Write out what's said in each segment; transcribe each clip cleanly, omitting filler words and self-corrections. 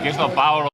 Ho chiesto a Paolo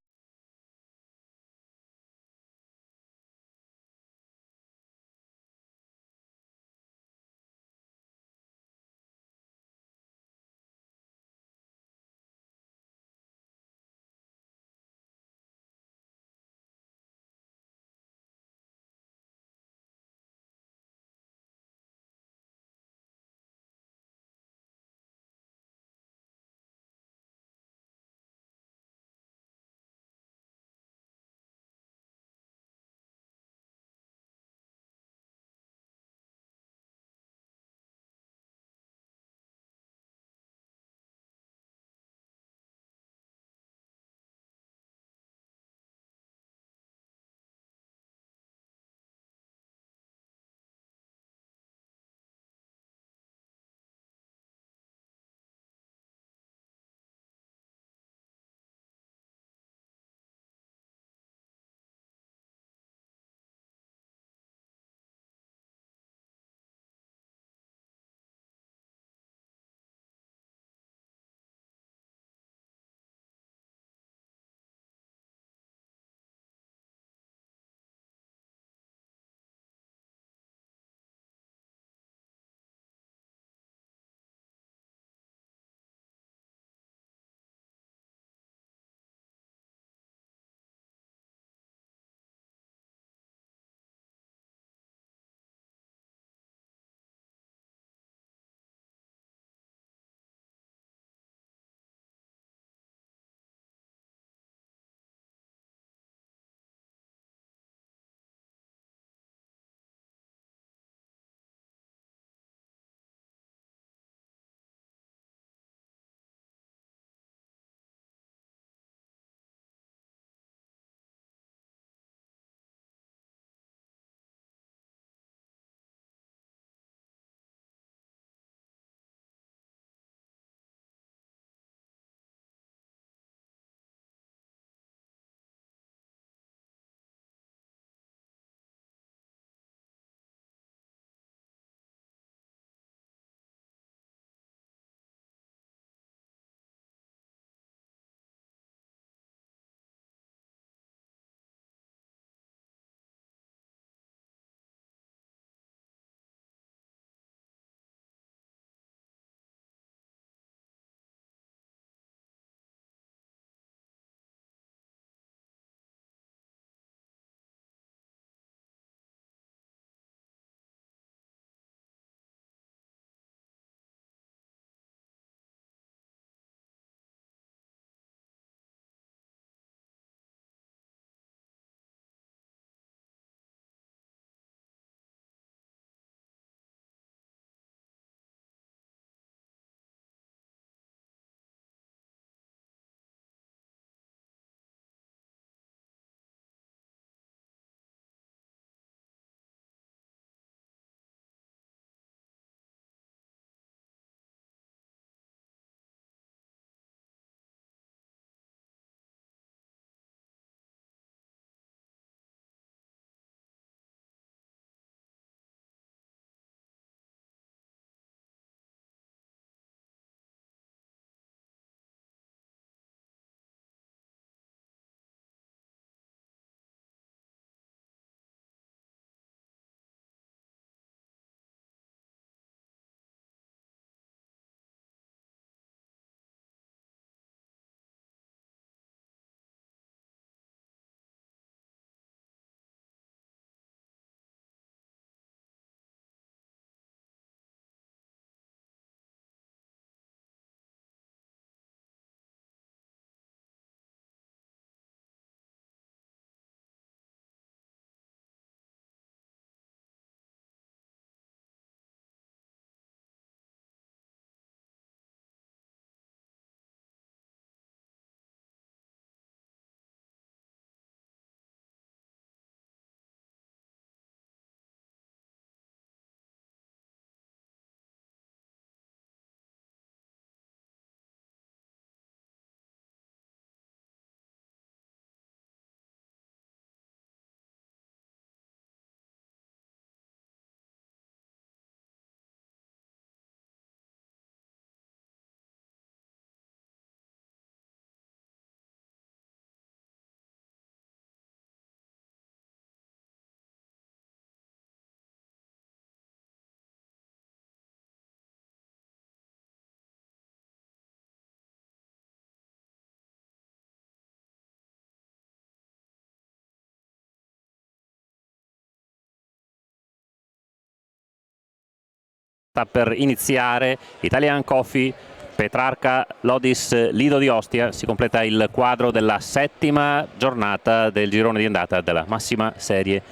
sta per iniziare. Italian Coffee, Petrarca, Lodis, Lido di Ostia. Si completa il quadro della settima giornata del girone di andata della massima serie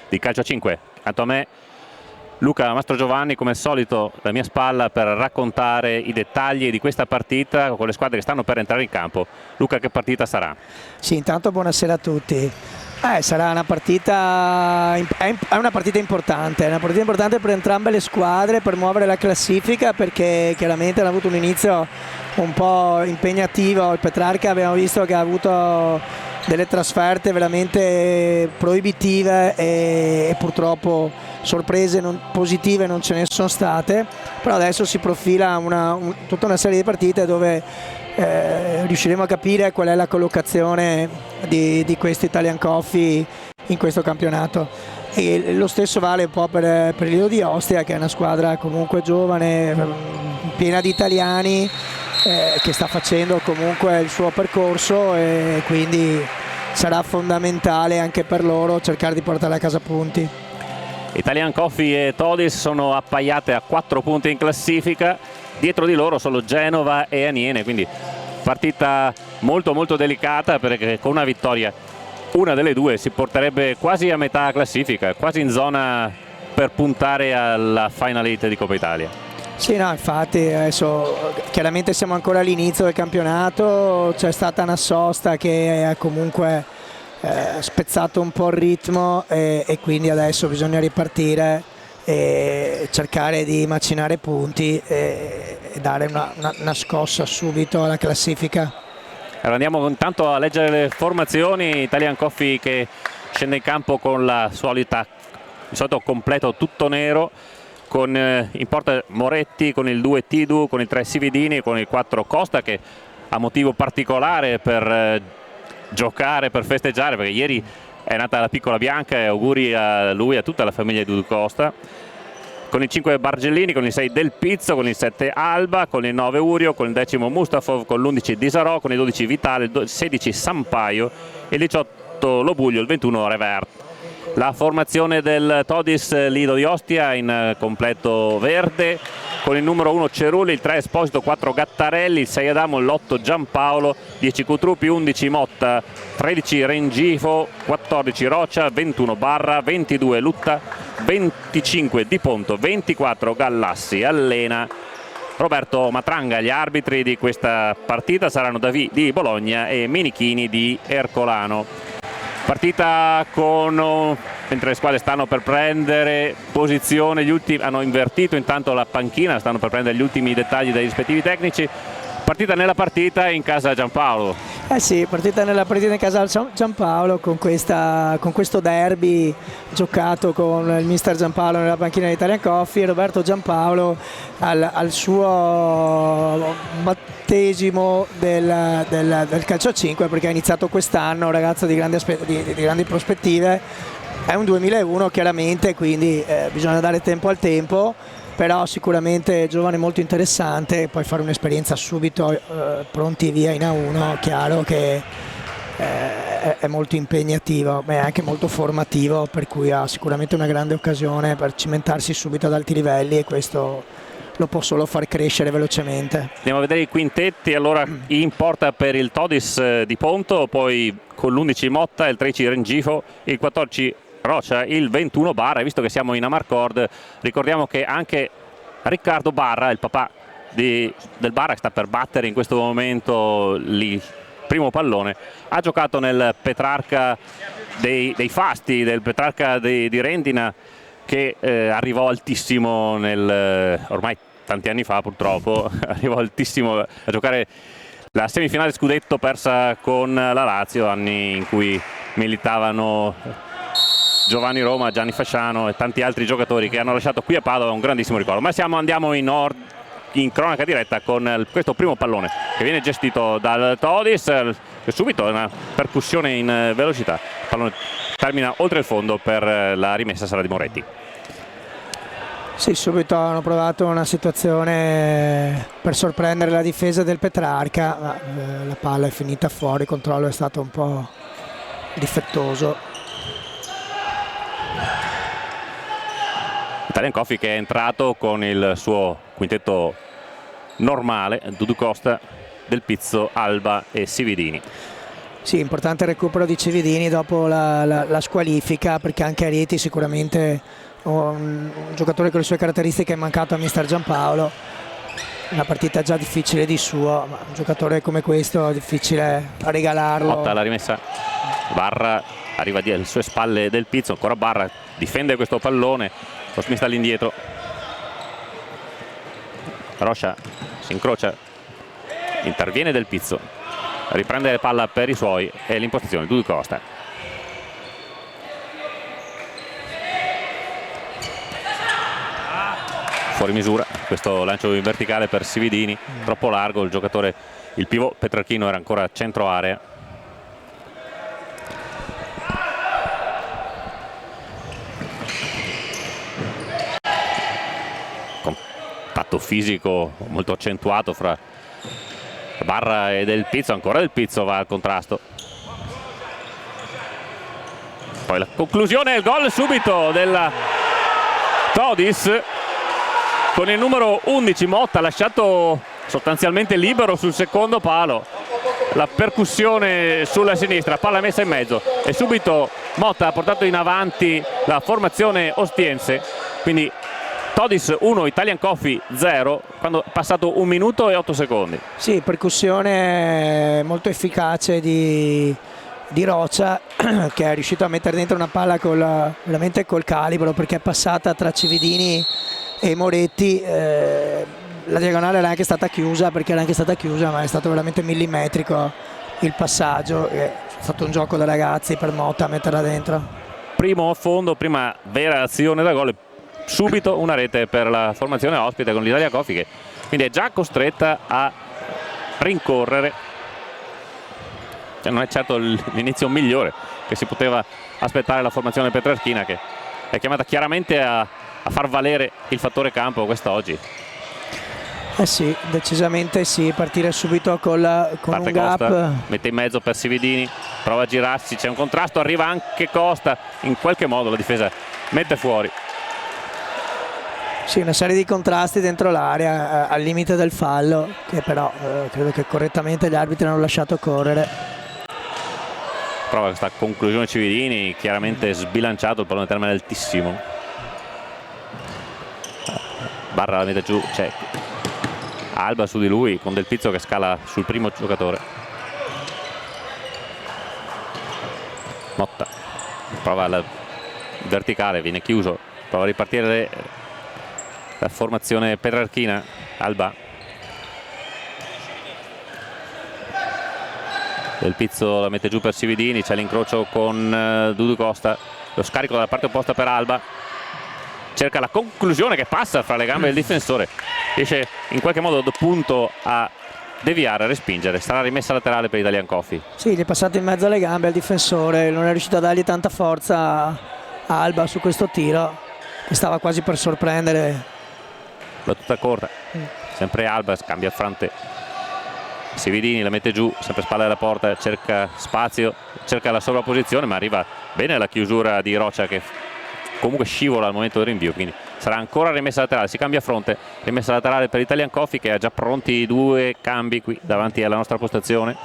di calcio a 5. Accanto a me Luca Mastrogiovanni, come al solito alla mia spalla, per raccontare i dettagli di questa partita con le squadre che stanno per entrare in campo. Luca, che partita sarà? Sì, intanto buonasera a tutti. Sarà una partita, è una partita importante per entrambe le squadre, per muovere la classifica, perché chiaramente hanno avuto un inizio un po' impegnativo. Il Petrarca abbiamo visto che ha avuto delle trasferte veramente proibitive e purtroppo sorprese positive non ce ne sono state, però adesso si profila tutta una serie di partite dove riusciremo a capire qual è la collocazione di questo Italian Coffee in questo campionato. E lo stesso vale un po' per il Lido di Ostia, che è una squadra comunque giovane, piena di italiani, che sta facendo comunque il suo percorso, e quindi sarà fondamentale anche per loro cercare di portare a casa punti. Italian Coffee e Todis sono appaiate a 4 punti in classifica, dietro di loro solo Genova e Aniene, quindi partita molto molto delicata, perché con una vittoria una delle due si porterebbe quasi a metà classifica, quasi in zona per puntare alla Final 8 di Coppa Italia. Sì, no, infatti adesso chiaramente siamo ancora all'inizio del campionato, c'è stata una sosta che ha comunque spezzato un po' il ritmo, e quindi adesso bisogna ripartire e cercare di macinare punti e dare una scossa subito alla classifica. Allora andiamo intanto a leggere le formazioni. Italian Coffee che scende in campo con il solito completo tutto nero, con in porta Moretti, con il 2 Tidu, con il 3 Sividini, con il 4 Costa, che ha motivo particolare per giocare, per festeggiare, perché ieri è nata la piccola Bianca, e auguri a lui e a tutta la famiglia di Dudu Costa. Con il 5 Bargellini, con il 6 Del Pizzo, con il 7 Alba, con il 9 Urio, con il 10 Mustafov, con l'11 Disarò, con il 12 Vitale, il 16 Sampaio, il 18 Lobuglio, il 21 Revert. La formazione del Todis Lido di Ostia in completo verde, con il numero 1 Cerulli, il 3 Esposito, 4 Gattarelli, il 6 Adamo, l'8 Giampaolo, 10 Cutrupi, 11 Motta, 13 Rengifo, 14 Rocia, 21 Barra, 22 Lutta, 25 Di Ponto, 24 Gallassi. Allena Roberto Matranga. Gli arbitri di questa partita saranno Davì di Bologna e Minichini di Ercolano. Partita mentre le squadre stanno per prendere posizione, hanno invertito intanto la panchina, stanno per prendere gli ultimi dettagli dai rispettivi tecnici. Partita nella partita in casa Giampaolo. Sì, partita nella partita in casa Giampaolo, con questo derby giocato con il mister Giampaolo nella panchina di Italian Coffee, e Roberto Giampaolo al suo battesimo del calcio a 5, perché ha iniziato quest'anno, ragazzo di grandi prospettive. È un 2001 chiaramente, quindi bisogna dare tempo al tempo, però sicuramente giovane molto interessante. Poi fare un'esperienza subito pronti via in A1, chiaro che è molto impegnativo, ma è anche molto formativo, per cui ha sicuramente una grande occasione per cimentarsi subito ad alti livelli, e questo lo può solo far crescere velocemente. Andiamo a vedere i quintetti. Allora in porta per il Todis Di Ponto, poi con l'11 Motta, il 13 Rengifo, il 14 Rocia, il 21 Barra. E visto che siamo in Amarcord, ricordiamo che anche Riccardo Barra, il papà del Barra, che sta per battere in questo momento il primo pallone, ha giocato nel Petrarca dei Fasti, del Petrarca di Rendina, che arrivò altissimo ormai tanti anni fa, purtroppo arrivò altissimo a giocare la semifinale scudetto persa con la Lazio, anni in cui militavano Giovanni Roma, Gianni Fasciano e tanti altri giocatori che hanno lasciato qui a Padova un grandissimo ricordo. Ma andiamo in cronaca diretta con questo primo pallone che viene gestito dal Todis, e subito una percussione in velocità, il pallone termina oltre il fondo, per la rimessa sarà di Moretti. Sì, subito hanno provato una situazione per sorprendere la difesa del Petrarca, ma la palla è finita fuori, il controllo è stato un po' difettoso. Italian Coffee che è entrato con il suo quintetto normale, Dudu Costa, Del Pizzo, Alba e Cividini. Sì, importante il recupero di Cividini dopo la squalifica, perché anche Arieti sicuramente un giocatore con le sue caratteristiche è mancato a mister Giampaolo. Una partita già difficile di suo, ma un giocatore come questo è difficile a regalarlo. Motta la rimessa, Barra arriva alle sue spalle Del Pizzo, ancora Barra difende questo pallone, lo smista all'indietro, Roscia si incrocia, interviene Del Pizzo, riprende la palla per i suoi e l'impostazione Dudu Costa. Fuori misura questo lancio in verticale per Cividini, troppo largo, il giocatore, il pivot Petrarchino era ancora centro area. Contatto fisico molto accentuato fra Barra e Del Pizzo, ancora Del Pizzo va al contrasto. Poi la conclusione, il gol subito della Todis con il numero 11 Motta, lasciato sostanzialmente libero sul secondo palo. La percussione sulla sinistra, palla messa in mezzo e subito Motta ha portato in avanti la formazione ostiense, quindi Todis 1, Italian Coffee 0, quando è passato 1 minuto e 8 secondi. Sì, percussione molto efficace di Roccia, che è riuscito a mettere dentro una palla veramente col calibro, perché è passata tra Cividini e Moretti. La diagonale era anche stata chiusa, ma è stato veramente millimetrico il passaggio. È stato un gioco da ragazzi per Motta a metterla dentro. Primo affondo, prima vera azione da gol, subito una rete per la formazione ospite con l'Italia Coffee, che quindi è già costretta a rincorrere. Cioè, non è certo l'inizio migliore che si poteva aspettare la formazione petrarchina, che è chiamata chiaramente a far valere il fattore campo quest'oggi. Eh sì, decisamente sì, partire subito con un gap. Costa, mette in mezzo per Cividini, prova a girarsi, c'è un contrasto, arriva anche Costa, in qualche modo la difesa mette fuori. Sì, una serie di contrasti dentro l'area al limite del fallo, che però credo che correttamente gli arbitri hanno lasciato correre. Prova questa conclusione Cividini, chiaramente sbilanciato, il pallone termine altissimo. Barra la mette giù, c'è Alba su di lui con Del Pizzo che scala sul primo giocatore. Motta prova la verticale, viene chiuso, prova a ripartire la formazione petrarchina. Alba, Del Pizzo la mette giù per Cividini, c'è l'incrocio con Dudu Costa, lo scarico dalla parte opposta per Alba, cerca la conclusione che passa fra le gambe del difensore, riesce in qualche modo da punto a deviare, a respingere. Sarà rimessa laterale per Italian Coffee. Sì, gli è passato in mezzo alle gambe al difensore, non è riuscito a dargli tanta forza a Alba su questo tiro, che stava quasi per sorprendere. Battuta corta, sempre Alba, scambia fronte Cividini, la mette giù, sempre spalla della porta, cerca spazio, cerca la sovrapposizione, ma arriva bene la chiusura di Roccia, che comunque scivola al momento del rinvio, quindi sarà ancora rimessa laterale. Si cambia fronte, rimessa laterale per Italian Coffee, che ha già pronti 2 cambi qui davanti alla nostra postazione.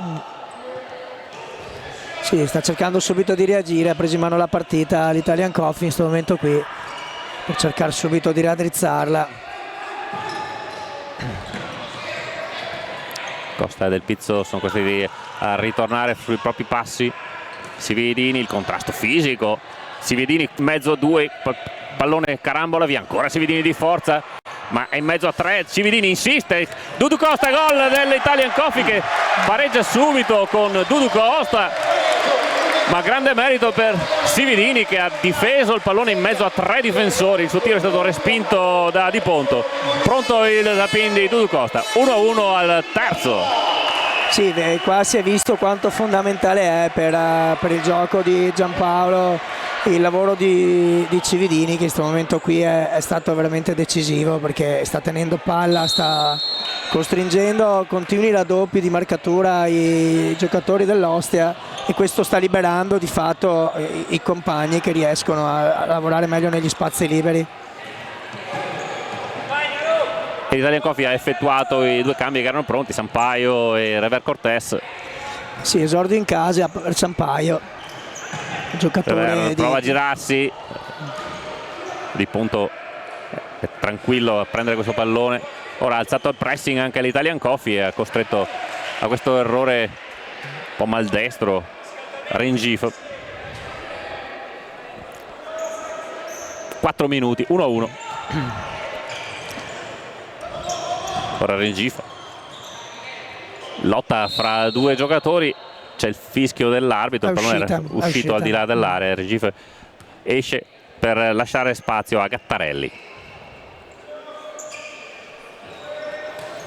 Sì, sta cercando subito di reagire, ha preso in mano la partita l'Italian Coffee in questo momento qui, per cercare subito di raddrizzarla. Costa e Del Pizzo sono costretti a ritornare sui propri passi. Cividini, il contrasto fisico, Cividini in mezzo a 2, pallone carambola via, ancora Cividini di forza, ma è in mezzo a 3, Cividini insiste, Dudu Costa, gol dell'Italian Coffee, che pareggia subito con Dudu Costa, ma grande merito per Cividini, che ha difeso il pallone in mezzo a 3 difensori. Il suo tiro è stato respinto da Di Ponto. Pronto il tapin di Dudu Costa, 1-1 al terzo. Sì, qua si è visto quanto fondamentale è per il gioco di Giampaolo il lavoro di Cividini, che in questo momento qui è stato veramente decisivo, perché sta tenendo palla, sta costringendo continui raddoppi di marcatura i giocatori dell'Ostia, e questo sta liberando di fatto i compagni, che riescono a lavorare meglio negli spazi liberi. E l'Italian Coffee ha effettuato i due cambi che erano pronti, Sampaio e Rever Cortés. Sì, esordio in casa per Sampaio, giocatore prova a girarsi di punto, è tranquillo a prendere questo pallone. Ora ha alzato il pressing anche l'Italian Coffee e ha costretto a questo errore un po' maldestro Rengifo. 4 minuti, 1-1. Ora Rengifo, lotta fra due giocatori, c'è il fischio dell'arbitro, il pallone era uscito al di là dell'area. Rengifo esce per lasciare spazio a Gattarelli.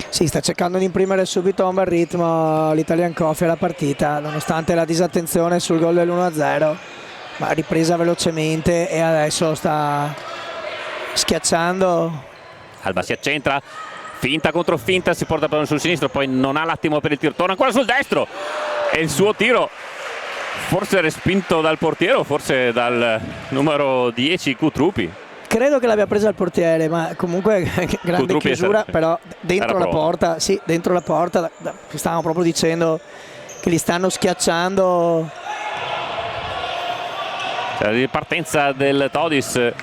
Sì, sta cercando di imprimere subito un bel ritmo l'Italian Coffee alla partita, nonostante la disattenzione sul gol dell'1-0, ma ripresa velocemente e adesso sta schiacciando. Alba si accentra, finta contro finta, si porta il pallone sul sinistro, poi non ha l'attimo per il tiro, torna ancora sul destro e il suo tiro forse respinto dal portiere o forse dal numero 10 Kutrupi. Credo che l'abbia presa il portiere, ma comunque grande Kutrupi chiusura, però dentro la porta, sì, dentro la porta, stavamo proprio dicendo che li stanno schiacciando. C'è la ripartenza del Todis,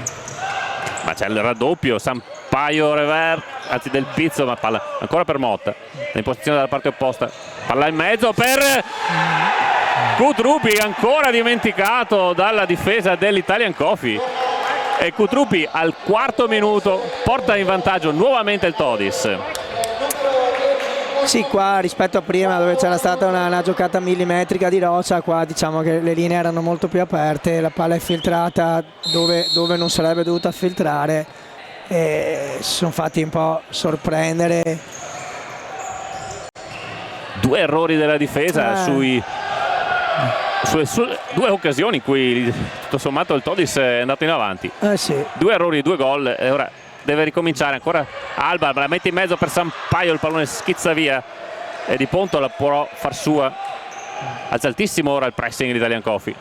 ma c'è il raddoppio, Sampaio Rever, anzi del Pizzo, ma palla ancora per Motta, in posizione dalla parte opposta, palla in mezzo per Kutrupi, ancora dimenticato dalla difesa dell'Italian Coffee. E Kutrupi al 4° minuto porta in vantaggio nuovamente il Todis. Sì, qua rispetto a prima dove c'era stata una giocata millimetrica di roccia, qua diciamo che le linee erano molto più aperte, la palla è filtrata dove non sarebbe dovuta filtrare e si sono fatti un po' sorprendere. Due errori della difesa su due occasioni in cui tutto sommato il Todis è andato in avanti. Sì. 2 errori, 2 gol e ora deve ricominciare. Ancora Alba, la mette in mezzo per Sampaio, il pallone schizza via e Di Ponto la può far sua. Alza altissimo ora il pressing l'Italian Coffee,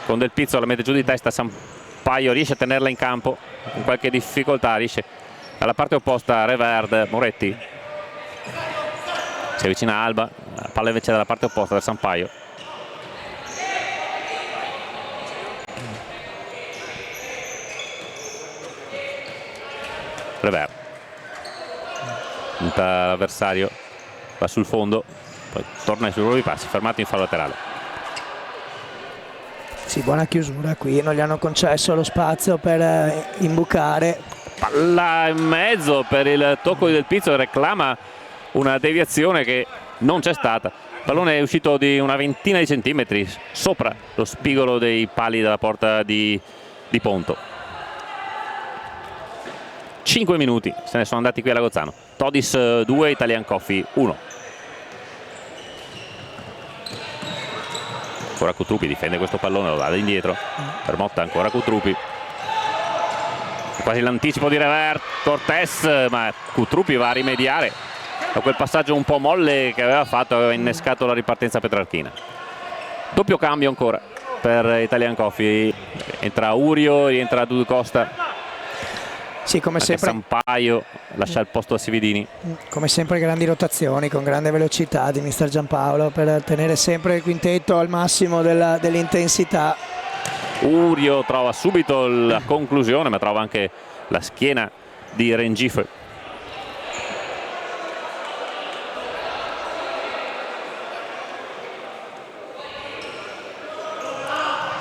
con Del Pizzo la mette giù di testa, Sampaio riesce a tenerla in campo con qualche difficoltà, riesce dalla parte opposta Reverd, Moretti si avvicina a Alba, la palla invece dalla parte opposta per Sampaio. Rever, punta l'avversario, va sul fondo, poi torna sui nuovi passi, fermato in fallo laterale. Sì, buona chiusura qui, non gli hanno concesso lo spazio per imbucare. Palla in mezzo per il tocco Del Pizzo, reclama una deviazione che non c'è stata. Il pallone è uscito di una ventina di centimetri sopra lo spigolo dei pali della porta di Ponto. 5 minuti se ne sono andati qui alla Gozzano. Todis 2, Italian Coffee 1. Ancora Kutrupi difende questo pallone, lo dà indietro per Motta, ancora Kutrupi, quasi l'anticipo di Rever, Cortés, ma Kutrupi va a rimediare a quel passaggio un po' molle che aveva fatto, aveva innescato la ripartenza petrarchina. Doppio cambio ancora per Italian Coffee, entra Urio, rientra Dudu Costa. Sì, come anche sempre Sampaio lascia il posto a Sividini. Come sempre grandi rotazioni con grande velocità di mister Giampaolo per tenere sempre il quintetto al massimo dell'intensità. Urio trova subito la conclusione, ma trova anche la schiena di Rengifo.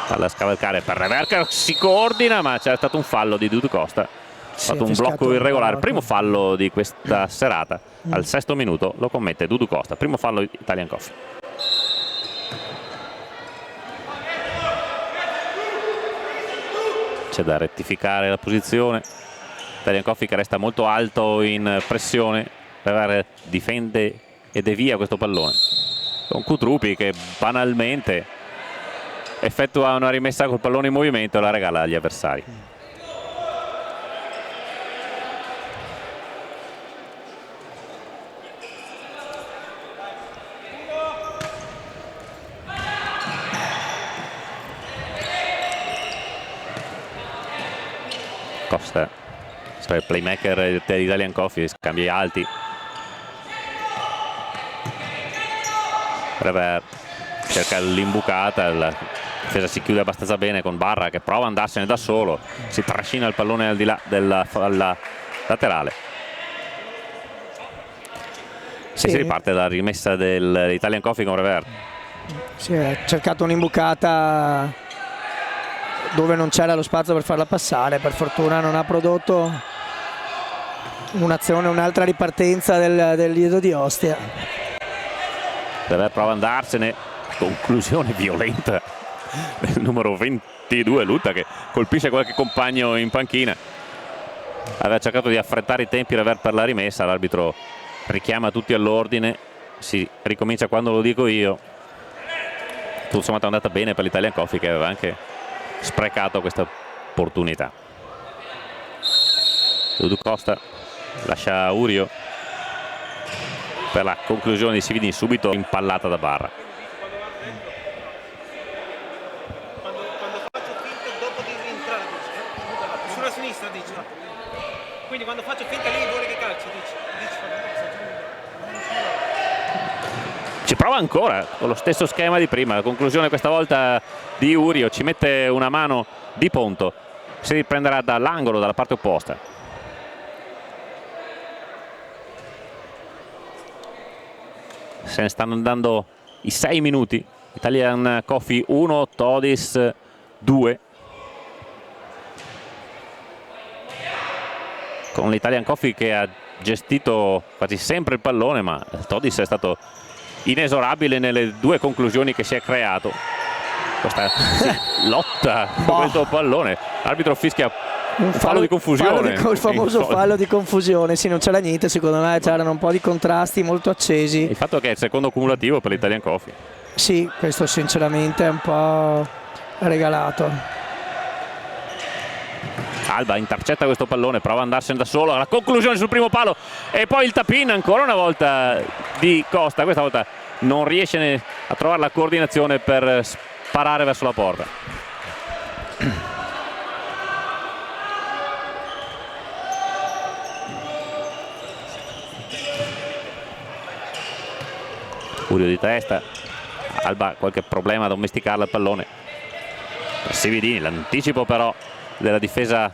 Palla a scavalcare per Rever, si coordina, ma c'è stato un fallo di Dudu Costa. Ha fatto un blocco irregolare, primo fallo di questa serata. Al 6° minuto lo commette Dudu Costa, primo fallo Italian Coffee. C'è da rettificare la posizione. Italian Coffee che resta molto alto in pressione, Rever difende e devia questo pallone con Kutrupi che banalmente effettua una rimessa col pallone in movimento e la regala agli avversari. Costa il playmaker dell'Italian Coffee, scambi alti. Rever cerca l'imbucata, la difesa si chiude abbastanza bene con Barra che prova ad andarsene da solo, si trascina il pallone al di là della laterale. Sì. Si riparte dalla rimessa dell'Italian Coffee con Rever. Si è cercato un'imbucata dove non c'era lo spazio per farla passare, per fortuna non ha prodotto un'azione, un'altra ripartenza del Lido di Ostia. Rever prova ad andarsene, conclusione violenta del numero 22 Lutta che colpisce qualche compagno in panchina. Aveva cercato di affrettare i tempi Rever per la rimessa, l'arbitro richiama tutti all'ordine, si ricomincia quando lo dico io. Tutto sommato è andata bene per l'Italian Coffee che aveva anche sprecato questa opportunità. Dudu Costa lascia Urio per la conclusione di Sivini, subito impallata da Barra. Quando faccio finta dopo di rientrare, dice. Sulla sinistra dice. Quindi quando faccio finta lì vuole che calci, dice. Ci prova ancora con lo stesso schema di prima, la conclusione questa volta di Urio, ci mette una mano Di Ponto, si riprenderà dall'angolo, dalla parte opposta. Se ne stanno andando i 6 minuti, Italian Coffee 1, Todis 2. Con l'Italian Coffee che ha gestito quasi sempre il pallone, ma il Todis è stato inesorabile nelle due conclusioni che si è creato. Questa lotta con questo pallone, l'arbitro fischia un fallo di confusione, il famoso fallo di confusione. Sì, non c'era niente, secondo me c'erano un po' di contrasti molto accesi. Il fatto che è il secondo cumulativo per l'Italian Coffee. Sì, questo sinceramente è un po' regalato. Alba intercetta questo pallone, prova ad andarsene da solo, la conclusione sul primo palo e poi il tap-in ancora una volta di Costa. Questa volta non riesce a trovare la coordinazione per sparare verso la porta. Urio di testa, Alba qualche problema a domesticare il pallone. Sividini, l'anticipo però della difesa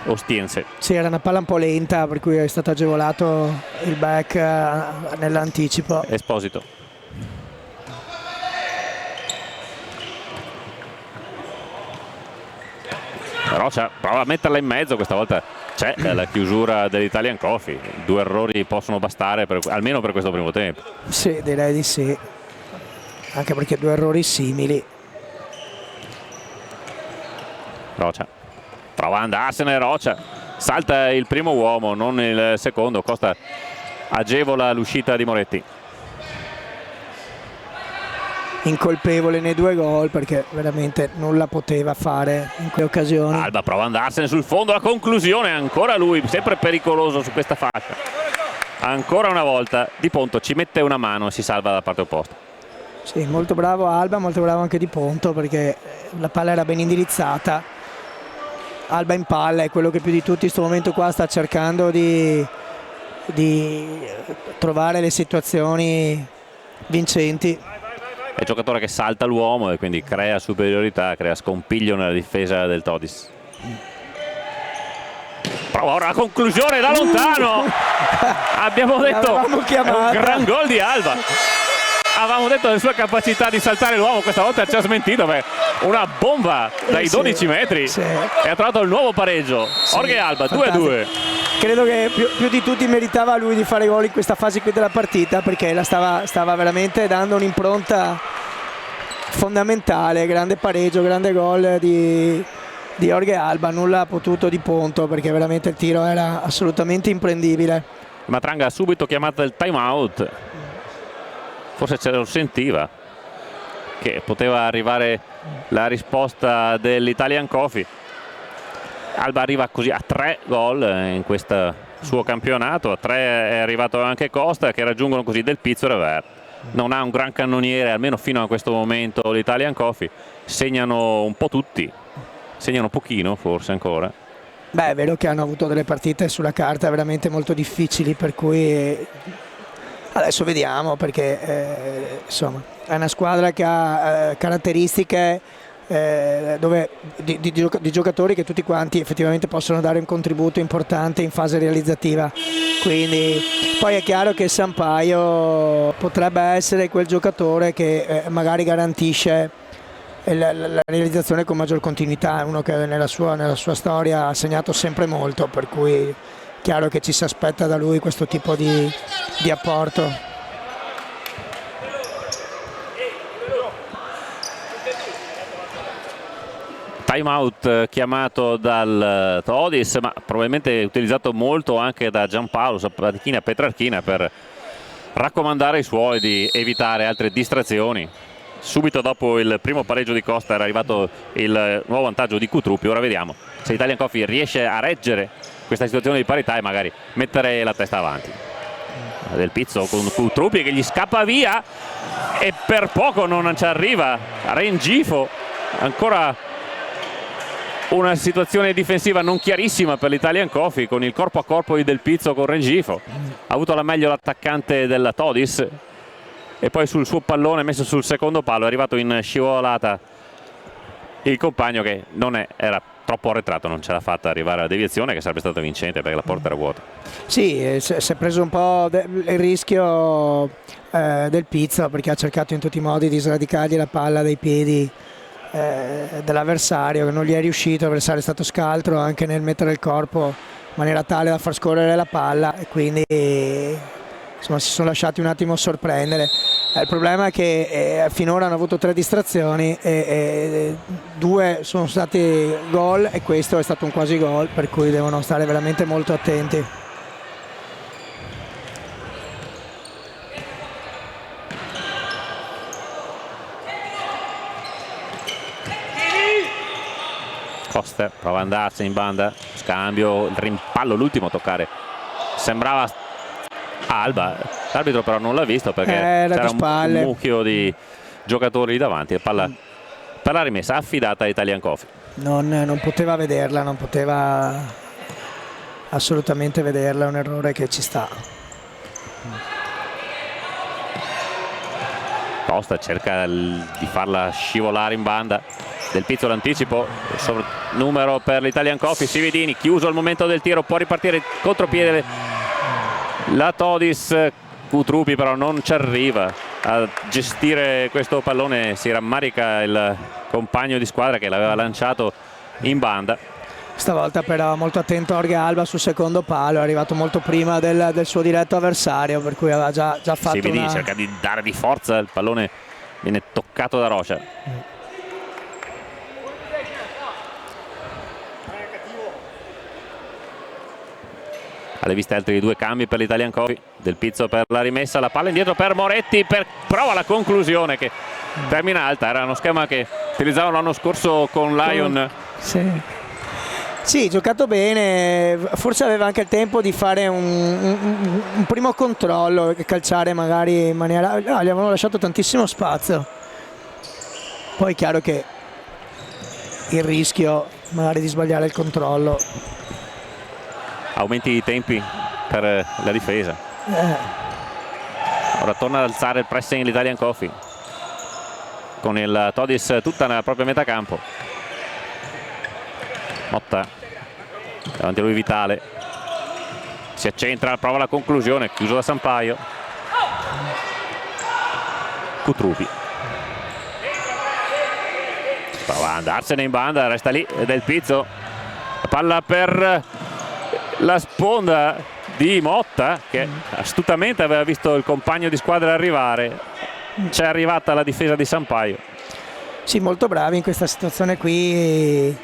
ostiense. Sì, era una palla un po' lenta, per cui è stato agevolato il back nell'anticipo. Esposito. Rocia prova a metterla in mezzo, questa volta c'è la chiusura dell'Italian Coffee. 2 errori possono bastare almeno per questo primo tempo. Sì, direi di sì, anche perché 2 errori simili. Rocia prova ad andarsene, Rocia salta il primo uomo, non il secondo. Costa agevola l'uscita di Moretti. Incolpevole nei 2 gol perché veramente nulla poteva fare in quelle occasioni. Alba prova ad andarsene sul fondo, la conclusione ancora lui, sempre pericoloso su questa fascia. Ancora una volta Di Ponto ci mette una mano e si salva dalla parte opposta. Sì, molto bravo Alba, molto bravo anche Di Ponto perché la palla era ben indirizzata. Alba in palla è quello che più di tutti in questo momento qua sta cercando di trovare le situazioni vincenti. È il giocatore che salta l'uomo e quindi crea superiorità, crea scompiglio nella difesa del Todis. Prova ora la conclusione da lontano. Abbiamo detto è un gran gol di Alba. Avevamo detto delle sue capacità di saltare l'uomo, questa volta ci ha smentito, una bomba dai 12 metri e ha trovato il nuovo pareggio. Jorge Alba 2-2. Credo che più di tutti meritava lui di fare gol in questa fase qui della partita perché la stava veramente dando un'impronta fondamentale. Grande pareggio, grande gol di Jorge Alba, nulla ha potuto Di Ponto perché veramente il tiro era assolutamente imprendibile. Matranga ha subito chiamato il time out, forse ce lo sentiva che poteva arrivare la risposta dell'Italian Coffee. Alba arriva così a 3 gol in questo suo campionato, a 3 è arrivato anche Costa che raggiungono così Del Pizzo e Rever. Non ha un gran cannoniere, almeno fino a questo momento l'Italian Coffee. Segnano un po' tutti, segnano pochino forse ancora. Beh, è vero che hanno avuto delle partite sulla carta veramente molto difficili, per cui adesso vediamo, perché insomma è una squadra che ha caratteristiche di giocatori che tutti quanti effettivamente possono dare un contributo importante in fase realizzativa. Quindi poi è chiaro che Sampaio potrebbe essere quel giocatore che magari garantisce la realizzazione con maggior continuità, è uno che nella sua storia ha segnato sempre molto, per cui è chiaro che ci si aspetta da lui questo tipo di apporto. Time out chiamato dal Todis, ma probabilmente utilizzato molto anche da Giampaolo Petrarchina per raccomandare ai suoi di evitare altre distrazioni. Subito dopo il primo pareggio di Costa era arrivato il nuovo vantaggio di Cutruppi. Ora vediamo se Italian Coffee riesce a reggere questa situazione di parità e magari mettere la testa avanti. Del Pizzo con Cutruppi che gli scappa via e per poco non ci arriva. Rengifo, ancora una situazione difensiva non chiarissima per l'Italian Coffee, con il corpo a corpo di Del Pizzo con Rengifo. Ha avuto la meglio l'attaccante della Todis e poi sul suo pallone messo sul secondo palo è arrivato in scivolata il compagno che era troppo arretrato, non ce l'ha fatta arrivare alla deviazione che sarebbe stata vincente perché la porta era vuota. Sì, si è preso un po' il rischio Del Pizzo, perché ha cercato in tutti i modi di sradicargli la palla dai piedi dell'avversario, che non gli è riuscito. L'avversario è stato scaltro anche nel mettere il corpo in maniera tale da far scorrere la palla e quindi insomma si sono lasciati un attimo sorprendere. Il problema è che finora hanno avuto 3 distrazioni e 2 sono stati gol e questo è stato un quasi gol, per cui devono stare veramente molto attenti. Costa prova ad andarsene in banda, scambio, il rimpallo, l'ultimo a toccare sembrava Alba, l'arbitro però non l'ha visto perché c'era un mucchio di giocatori lì davanti. Palla per la rimessa affidata a Italian Coffee. Non poteva vederla, non poteva assolutamente vederla, è un errore che ci sta. Costa cerca di farla scivolare in banda. Del Pizzo l'anticipo, numero per l'Italian Coffee. Sividini chiuso al momento del tiro, può ripartire contropiede la Todis. Cutruppi però non ci arriva a gestire questo pallone, si rammarica il compagno di squadra che l'aveva lanciato in banda. Stavolta però molto attento Jorge Alba sul secondo palo, è arrivato molto prima del suo diretto avversario, per cui aveva già fatto Sividini cerca di dare di forza, il pallone viene toccato da Rocha. Alle viste altri 2 cambi per l'Italian Coffee. Del Pizzo per la rimessa, la palla indietro per Moretti, prova la conclusione che termina alta. Era uno schema che utilizzavano l'anno scorso con Lyon. Sì, giocato bene, forse aveva anche il tempo di fare un primo controllo, calciare magari in maniera... No, gli avevano lasciato tantissimo spazio. Poi è chiaro che il rischio magari di sbagliare il controllo. Aumenti i tempi per la difesa. Ora torna ad alzare il pressing l'Italian Coffee con il Todis tutta nella propria metà campo. Motta davanti a lui Vitale, si accentra, prova la conclusione, chiuso da Sampaio. Cutruppi prova ad andarsene in banda, resta lì Del Pizzo, la palla per la sponda di Motta che astutamente aveva visto il compagno di squadra arrivare. C'è arrivata la difesa di Sampaio. Sì, molto bravi in questa situazione qui.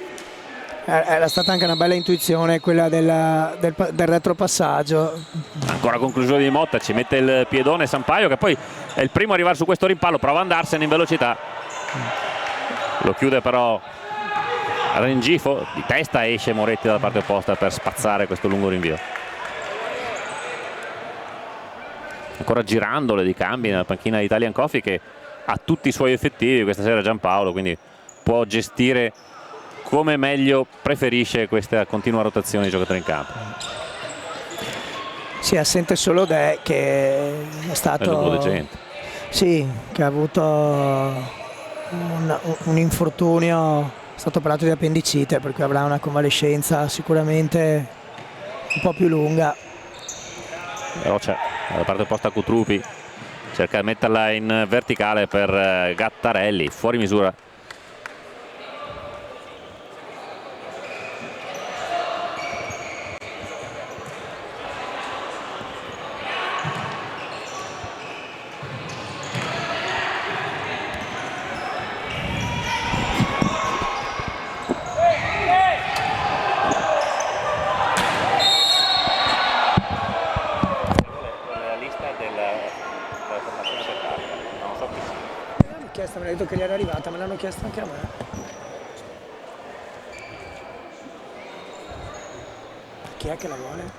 Era stata anche una bella intuizione quella del retropassaggio. Ancora conclusione di Motta, ci mette il piedone Sampaio che poi è il primo a arrivare su questo rimpallo, prova ad andarsene in velocità, lo chiude però Rengifo, di testa esce Moretti dalla parte opposta per spazzare questo lungo rinvio. Ancora girandole di cambi nella panchina di Italian Coffee che ha tutti i suoi effettivi questa sera Giampaolo, quindi può gestire come meglio preferisce questa continua rotazione di giocatori in campo. Sì, assente solo De, che è stato... Sì, che ha avuto un infortunio, è stato operato di appendicite, per cui avrà una convalescenza sicuramente un po' più lunga. Però c'è dalla parte opposta Cutrupi, cerca di metterla in verticale per Gattarelli, fuori misura. Mi ha detto che gli era arrivata, me l'hanno chiesto anche a me. Chi è che la vuole?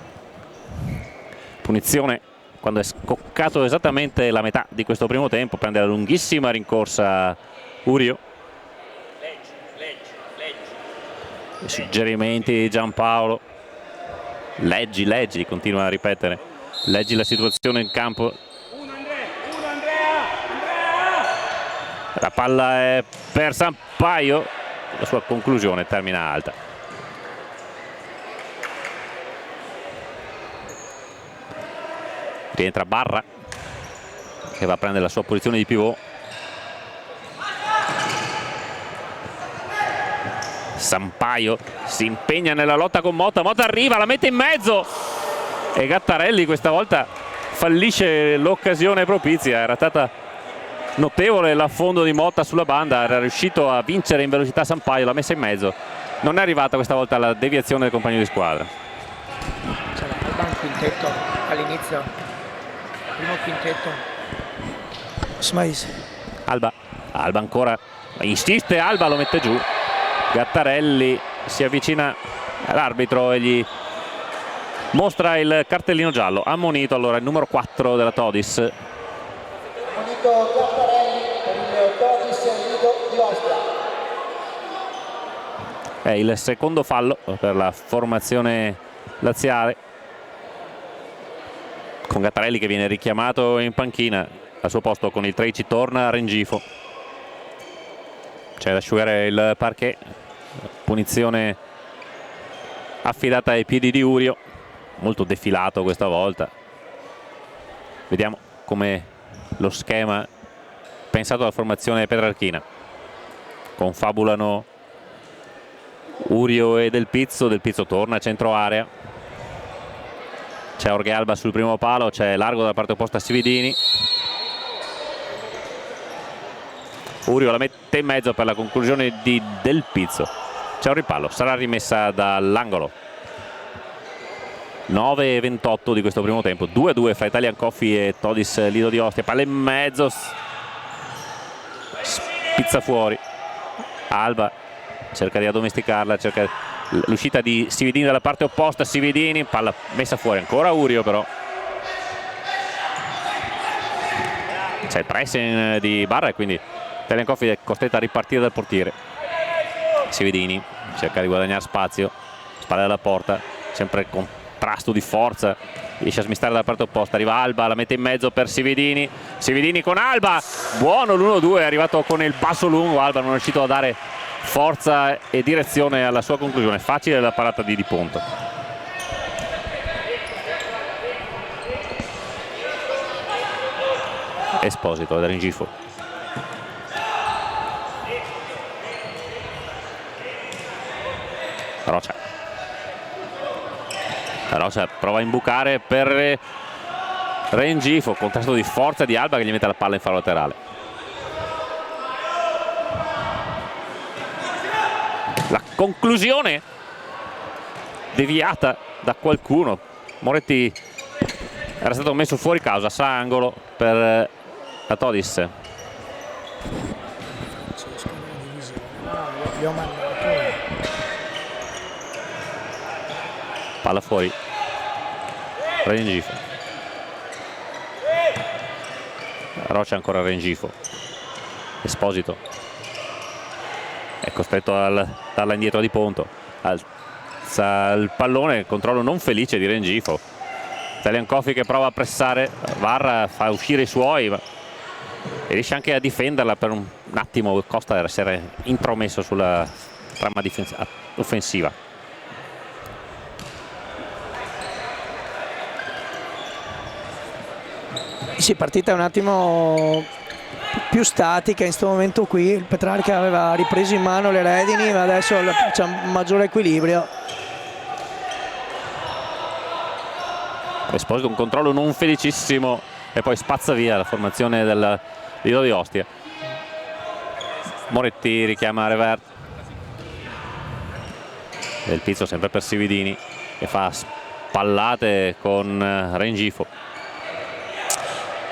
Punizione quando è scoccato esattamente la metà di questo primo tempo, prende la lunghissima rincorsa Urio. I suggerimenti di Giampaolo. Leggi, continua a ripetere. Leggi la situazione in campo. La palla è per Sampaio, la sua conclusione termina alta. Rientra Barra, che va a prendere la sua posizione di pivot. Sampaio si impegna nella lotta con Motta, Motta arriva, la mette in mezzo e Gattarelli questa volta fallisce l'occasione propizia. Era stata notevole l'affondo di Motta sulla banda, era riuscito a vincere in velocità Sampaio, l'ha messa in mezzo. Non è arrivata questa volta la deviazione del compagno di squadra. C'era Alba un quintetto all'inizio, primo quintetto. Alba ancora, insiste Alba, lo mette giù. Gattarelli si avvicina all'arbitro e gli mostra il cartellino giallo. Ammonito allora il numero 4 della Todis. Ammonito Gattarelli per il Todis Lido di Ostia. È il secondo fallo per la formazione laziale, con Gattarelli che viene richiamato in panchina. Al suo posto con il 13 torna Rengifo. C'è da asciugare il parquet. Punizione affidata ai piedi di Urio, molto defilato questa volta. Vediamo come lo schema pensato alla formazione petrarchina. Confabulano Urio e Del Pizzo torna a centro area. C'è Jorge Alba sul primo palo, c'è largo dalla parte opposta Sividini. Urio la mette in mezzo per la conclusione di Del Pizzo. C'è un ripallo, sarà rimessa dall'angolo. 9:28 di questo primo tempo, 2-2 fra Italian Coffee e Todis Lido di Ostia. Palla in mezzo, spizza fuori. Alba cerca di addomesticarla, cerca l'uscita di Sividini dalla parte opposta. Sividini, palla messa fuori, ancora Urio però. C'è il pressing di Barra e quindi Italian Coffee è costretta a ripartire dal portiere. Sividini cerca di guadagnare spazio, spalle alla porta, sempre contrasto di forza, riesce a smistare dalla parte opposta. Arriva Alba, la mette in mezzo per Sividini. Sividini con Alba, buono l'1-2, è arrivato con il passo lungo. Alba non è riuscito a dare forza e direzione alla sua conclusione. Facile la parata di Ponte. Esposito da Rengifo. Rocia prova a imbucare per Rengifo, contrasto di forza di Alba che gli mette la palla in fallo laterale. La conclusione deviata da qualcuno. Moretti era stato messo fuori causa, sa angolo per la Todis. Palla fuori. Rengifo. Rocia ancora Rengifo. Esposito. è costretto a darla indietro di Ponto, alza il pallone, controllo non felice di Rengifo. Italian Coffee che prova a pressare, Varra fa uscire i suoi e riesce anche a difenderla per un attimo. Costa era essere intromesso sulla trama offensiva. Sì, partita un attimo più statica in questo momento qui. Il Petrarca aveva ripreso in mano le redini, ma adesso c'è un maggiore equilibrio. Esposito un controllo non felicissimo e poi spazza via la formazione del Lido di Ostia. Moretti richiama Revert, Del Pizzo sempre per Sividini che fa spallate con Rengifo.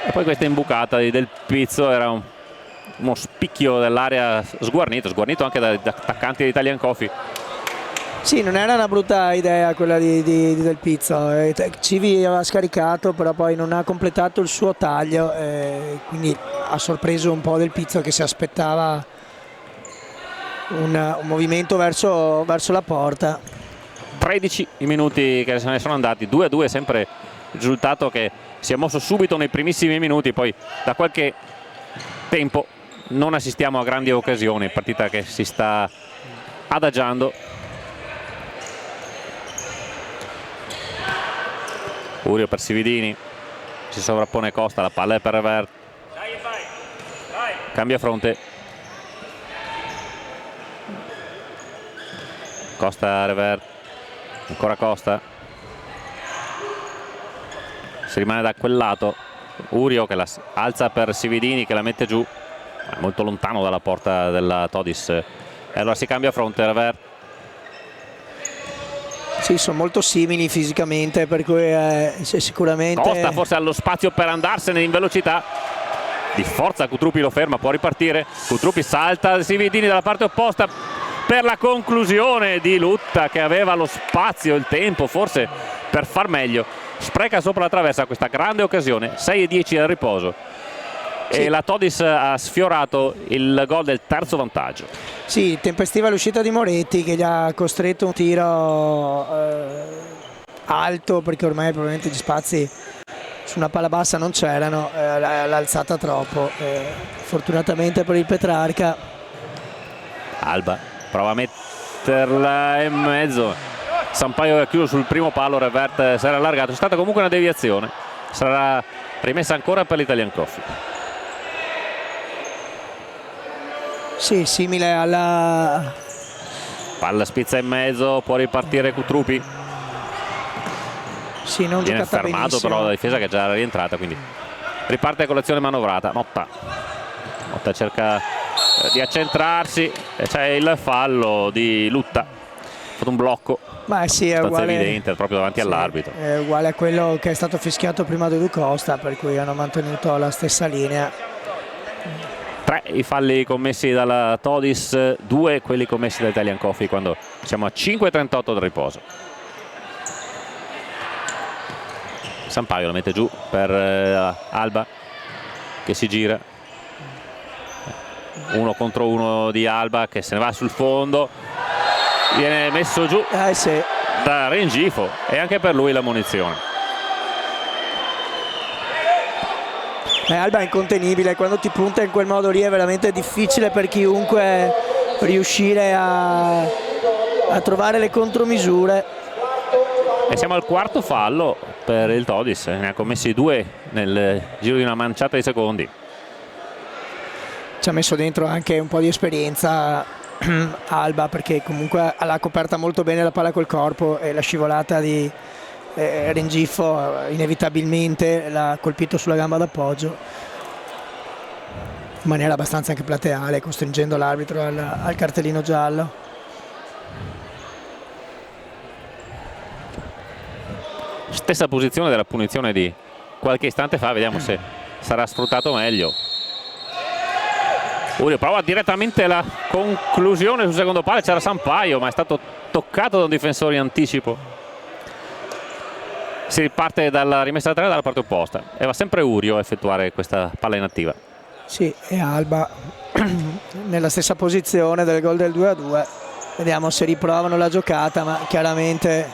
E poi questa imbucata di Del Pizzo era uno spicchio dell'area sguarnito anche dagli attaccanti di Italian Coffee. Sì, non era una brutta idea quella di Del Pizzo. Civi aveva scaricato, però poi non ha completato il suo taglio, quindi ha sorpreso un po' Del Pizzo che si aspettava un movimento verso la porta. 13 i minuti che se ne sono andati, 2-2 sempre il risultato che si è mosso subito nei primissimi minuti, poi da qualche tempo non assistiamo a grandi occasioni, partita che si sta adagiando. Urio per Sividini, si sovrappone Costa, la palla è per Revert, cambia fronte, Costa Revert, ancora Costa, si rimane da quel lato, Urio che la alza per Sividini che la mette giù, molto lontano dalla porta della Todis, e allora si cambia fronte. Revert. Sì, sono molto simili fisicamente, per cui sicuramente... Costa forse ha lo spazio per andarsene in velocità, di forza Cutrupi lo ferma, può ripartire, Cutrupi salta Sividini dalla parte opposta per la conclusione di Lutta che aveva lo spazio, il tempo forse per far meglio, spreca sopra la traversa questa grande occasione. 6-10 al riposo. Sì. E la Todis ha sfiorato il gol del terzo vantaggio. Sì, tempestiva l'uscita di Moretti che gli ha costretto un tiro alto, perché ormai probabilmente gli spazi su una palla bassa non c'erano, l'ha alzata troppo, fortunatamente per il Petrarca. Alba prova a metterla in mezzo, Sampaio è chiuso sul primo palo, Revert si era allargato, è stata comunque una deviazione, sarà rimessa ancora per l'Italian Coffee. Sì, simile alla... Palla spizza in mezzo, può ripartire Cutrupi. Sì, non viene giocata fermato benissimo. però la difesa che è già era rientrata, quindi riparte con l'azione manovrata. Motta cerca di accentrarsi e c'è il fallo di Lutta, ha fatto un blocco. Ma sì, è uguale, evidente proprio davanti all'arbitro. È uguale a quello che è stato fischiato prima di Costa, per cui hanno mantenuto la stessa linea. 3 i falli commessi dalla Todis, 2 quelli commessi da Italian Coffee quando siamo a 5:38 del riposo. Sampaio lo mette giù per Alba che si gira, 1 contro 1 di Alba che se ne va sul fondo, viene messo giù Sì. da Rengifo e anche per lui la munizione. Alba è incontenibile, quando ti punta in quel modo lì è veramente difficile per chiunque riuscire a trovare le contromisure. E siamo al quarto fallo per il Todis, ne ha commessi 2 nel giro di una manciata di secondi. Ci ha messo dentro anche un po' di esperienza Alba, perché comunque l'ha coperta molto bene la palla col corpo e la scivolata di Rengifo inevitabilmente l'ha colpito sulla gamba d'appoggio in maniera abbastanza anche plateale, costringendo l'arbitro al cartellino giallo. Stessa posizione della punizione di qualche istante fa, vediamo se sarà sfruttato meglio. Urio prova direttamente la conclusione sul secondo palo, c'era Sampaio ma è stato toccato da un difensore in anticipo. Si riparte dalla rimessa da 3 dalla parte opposta e va sempre Urio a effettuare questa palla inattiva. Sì, e Alba nella stessa posizione del gol del 2-2. Vediamo se riprovano la giocata, ma chiaramente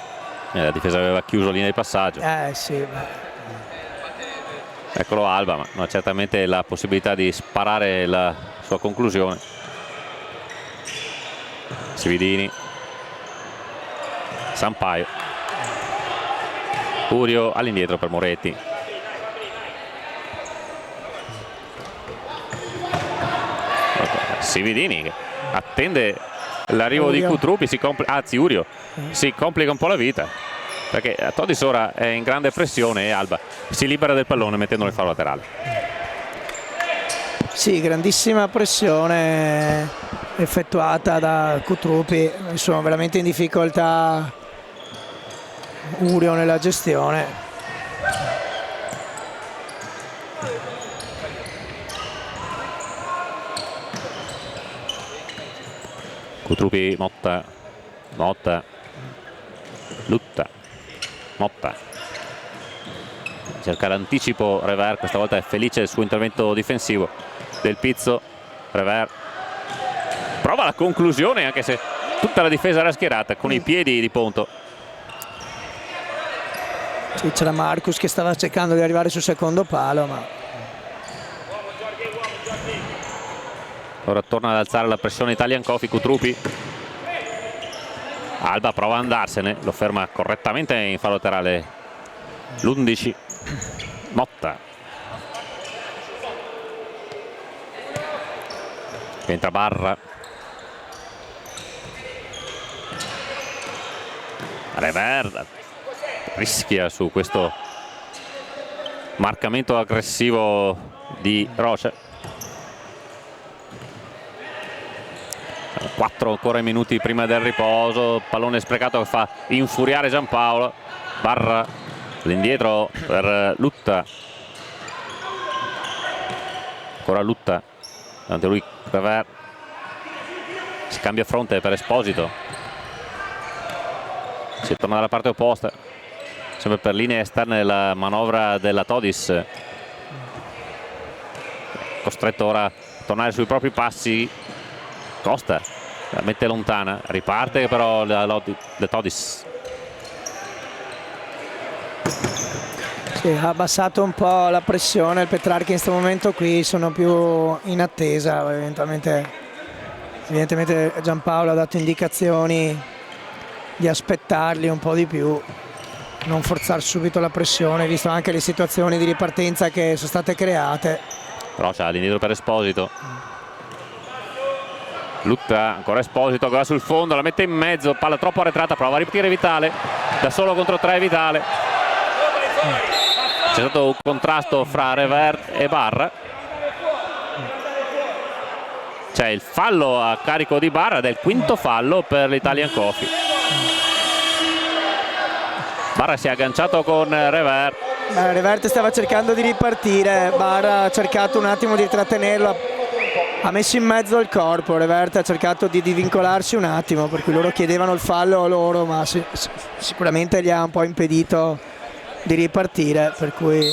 la difesa aveva chiuso linea di passaggio. sì. Eccolo Alba, ma non ha certamente la possibilità di sparare la sua conclusione. Sividini, Sampaio, Urio all'indietro per Moretti. Sividini che attende l'arrivo di Cutruppi, Urio si complica un po' la vita, perché Todis ora è in grande pressione e Alba si libera del pallone mettendolo in fallo laterale. Sì, grandissima pressione effettuata da Cutruppi, sono veramente in difficoltà Urio nella gestione. Cutruppi, Motta, Lutta, Motta. Cerca l'anticipo Rever, questa volta è felice del suo intervento difensivo. Del Pizzo, Rever. Prova la conclusione anche se tutta la difesa era schierata con i piedi di Ponto. Sì, c'era Marcus che stava cercando di arrivare sul secondo palo, ma ora torna ad alzare la pressione Italian Coffee. Cutruppi, Alba prova ad andarsene, lo ferma correttamente in fallo laterale l'11. Motta, entra Barra, Rever rischia su questo marcamento aggressivo di Rocha. 4 ancora minuti prima del riposo, pallone sprecato che fa infuriare Giampaolo. Barra all'indietro per Lutta, ancora Lutta, davanti a lui Rever, si cambia fronte per Esposito, si torna dalla parte opposta, sempre per linee esterne della manovra della Todis, costretto ora a tornare sui propri passi. Costa la mette lontana, riparte però la Todis. sì, ha abbassato un po' la pressione il Petrarca in questo momento qui, sono più in attesa. Evidentemente Giampaolo ha dato indicazioni di aspettarli un po' di più, non forzare subito la pressione, visto anche le situazioni di ripartenza che sono state create. Rocha all'indietro per Esposito. Lutta, ancora Esposito, va sul fondo, la mette in mezzo, palla troppo arretrata, prova a ripartire Vitale, da solo contro 3 Vitale. C'è stato un contrasto fra Rever e Barra. C'è il fallo a carico di Barra, del quinto fallo per l'Italian Coffee. Barra si è agganciato con Rever. Rever stava cercando di ripartire, Barra ha cercato un attimo di trattenerlo, ha messo in mezzo il corpo. Revert ha cercato di vincolarsi un attimo, per cui loro chiedevano il fallo a loro, ma sicuramente gli ha un po' impedito di ripartire, per cui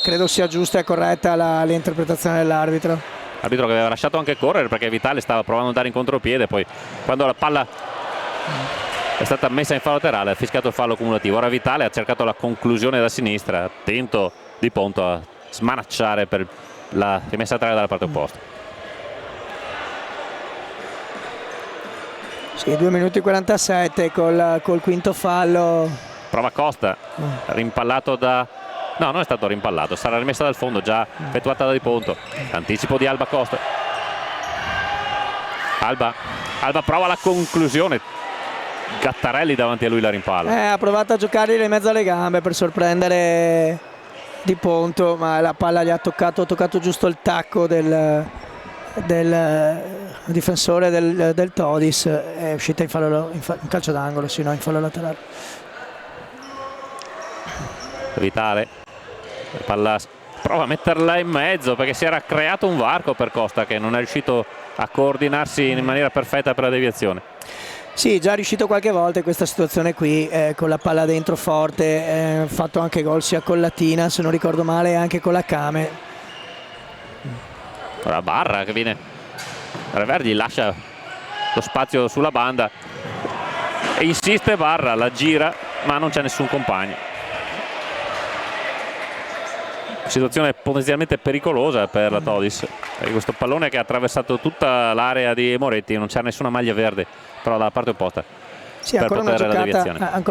credo sia giusta e corretta l'interpretazione dell'arbitro. L'arbitro che aveva lasciato anche correre perché Vitale stava provando ad andare in contropiede, poi quando la palla è stata messa in fallo laterale ha fischiato il fallo cumulativo. Ora Vitale ha cercato la conclusione da sinistra, attento Di Ponto a smanacciare per la rimessa laterale dalla parte opposta. Sì, 2 minuti e 47 col quinto fallo. Prova Costa, rimpallato da... no, non è stato rimpallato, sarà rimessa dal fondo, già effettuata da Di Ponto. Anticipo di Alba Costa. Alba prova la conclusione, Gattarelli davanti a lui la rimpalla. Ha provato a giocargli in mezzo alle gambe per sorprendere Di Ponto, ma la palla gli ha toccato giusto il tacco del difensore del Todis, è uscita in calcio d'angolo, sì, no, in fallo laterale. Vitale, la palla prova a metterla in mezzo perché si era creato un varco per Costa che non è riuscito a coordinarsi in maniera perfetta per la deviazione. Sì, già riuscito qualche volta in questa situazione qui, con la palla dentro forte, fatto anche gol sia con Latina, se non ricordo male, e anche con la Came. Ora Barra che viene Reverdi lascia lo spazio sulla banda e insiste Barra, la gira ma non c'è nessun compagno. Situazione potenzialmente pericolosa per la Todis, perché questo pallone che ha attraversato tutta l'area di Moretti, non c'è nessuna maglia verde però dalla parte opposta. Sì, ancora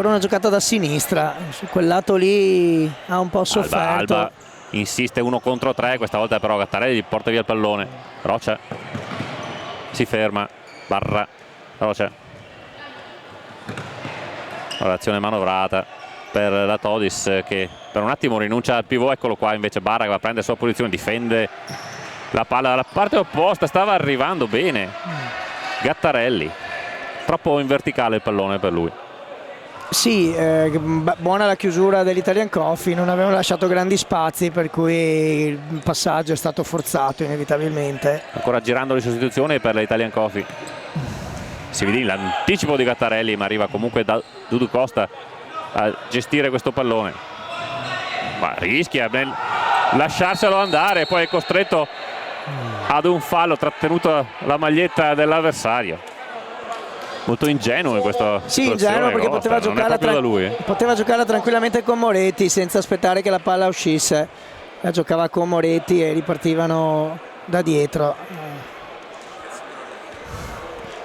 una giocata da sinistra, su quel lato lì ha un po' sofferto. Alba insiste 1 contro 3, questa volta però Gattarelli gli porta via il pallone. Rocha si ferma, Barra, Rocha. L'azione manovrata per la Todis che per un attimo rinuncia al pivot, eccolo qua invece Barra che va a prendere la sua posizione, difende la palla dalla parte opposta, stava arrivando bene Gattarelli, troppo in verticale il pallone per lui. Sì, buona la chiusura dell'Italian Coffee, non avevano lasciato grandi spazi per cui il passaggio è stato forzato inevitabilmente. Ancora girando le sostituzioni per l'Italian Coffee. Si vede l'anticipo di Gattarelli ma arriva comunque da Dudu Costa a gestire questo pallone, ma rischia nel lasciarselo andare, poi è costretto ad un fallo, trattenuto la maglietta dell'avversario. Molto ingenuo in questa situazione. Sì, ingenuo perché poteva giocarla tranquillamente con Moretti senza aspettare che la palla uscisse. La giocava con Moretti e ripartivano da dietro.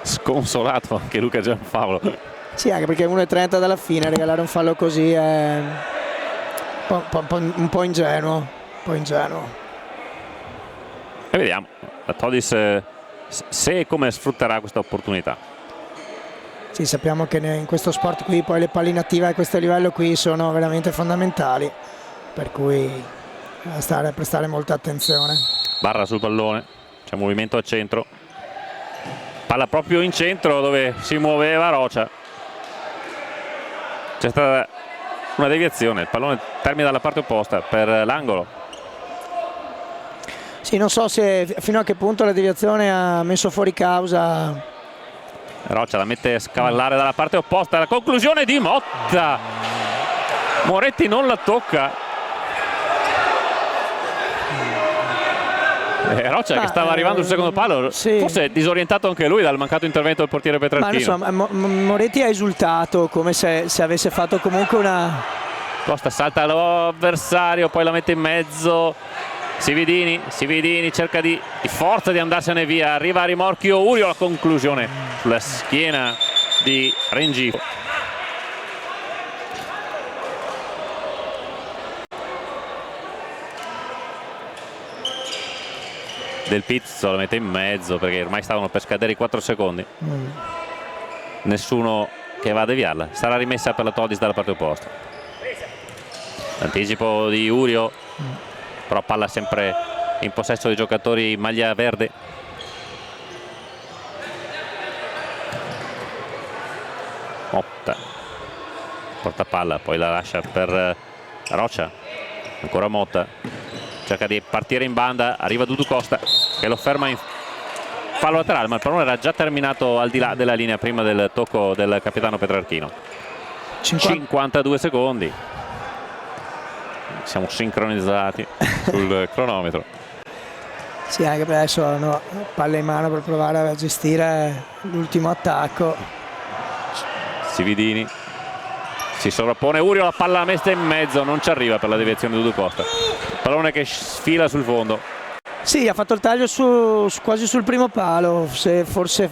Sconsolato anche Luca Gianpaolo. Sì, anche perché 1:30 dalla fine, regalare un fallo così è un po' ingenuo. E vediamo la Todis se e come sfrutterà questa opportunità. Sì, sappiamo che in questo sport qui poi le palle inattive a questo livello qui sono veramente fondamentali, per cui prestare molta attenzione. Barra sul pallone, c'è movimento al centro, palla proprio in centro dove si muoveva Rocha. C'è stata una deviazione, il pallone termina dalla parte opposta per l'angolo. Sì, non so fino a che punto la deviazione ha messo fuori causa. Rocha la mette a scavallare dalla parte opposta, la conclusione di Motta. Moretti non la tocca. Rocha che stava arrivando sul secondo palo, sì. Forse è disorientato anche lui dal mancato intervento del portiere Petrarchino. Ma insomma, Moretti ha esultato come se avesse fatto comunque una... Costa salta l'avversario, poi la mette in mezzo. Sividini cerca di forza di andarsene via, arriva a rimorchio Urio, la conclusione sulla schiena di Rengifo. Del Pizzo la mette in mezzo perché ormai stavano per scadere i 4 secondi. Nessuno che va a deviarla, sarà rimessa per la Todis dalla parte opposta. Anticipo di Urio, però palla sempre in possesso dei giocatori in maglia verde. Motta porta palla, poi la lascia per Rocha, ancora Motta, cerca di partire in banda, arriva Dudu Costa che lo ferma in fallo laterale, ma il pallone era già terminato al di là della linea prima del tocco del capitano Petrarchino. 52 secondi, siamo sincronizzati sul cronometro. Sì, anche per adesso hanno palla in mano per provare a gestire l'ultimo attacco. Sividini si sovrappone, Urio, la palla messa in mezzo, non ci arriva per la deviazione di Dudu Costa. Pallone che sfila sul fondo. Sì, ha fatto il taglio quasi sul primo palo, se forse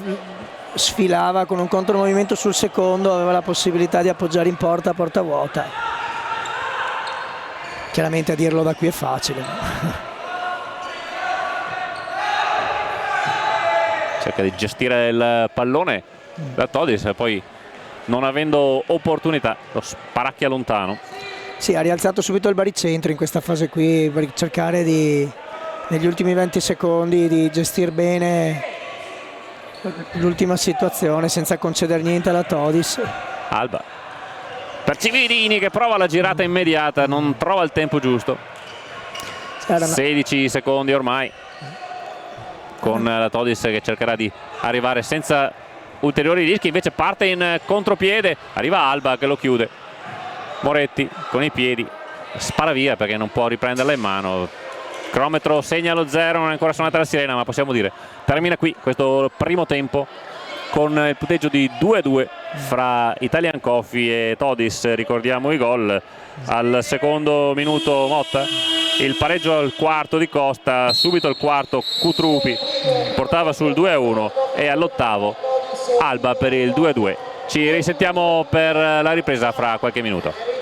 sfilava con un contromovimento sul secondo aveva la possibilità di appoggiare in porta a porta vuota. Chiaramente a dirlo da qui è facile. Cerca di gestire il pallone da Todis, poi non avendo opportunità lo sparacchia lontano. Sì, ha rialzato subito il baricentro in questa fase qui per cercare negli ultimi 20 secondi di gestire bene l'ultima situazione senza concedere niente alla Todis. Alba per Cividini che prova la girata immediata, non trova il tempo giusto. 16 secondi ormai con la Todis che cercherà di arrivare senza ulteriori rischi, invece parte in contropiede, arriva Alba che lo chiude. Moretti con i piedi spara via perché non può riprenderla in mano, Cronometro segna lo 0, non è ancora suonata la sirena, ma possiamo dire termina qui questo primo tempo con il punteggio di 2-2 fra Italian Coffee e Todis. Ricordiamo i gol: al secondo minuto Motta, il pareggio al quarto di Costa, subito al quarto Cutrupi portava sul 2-1 e all'ottavo Alba per il 2-2. Ci risentiamo per la ripresa fra qualche minuto.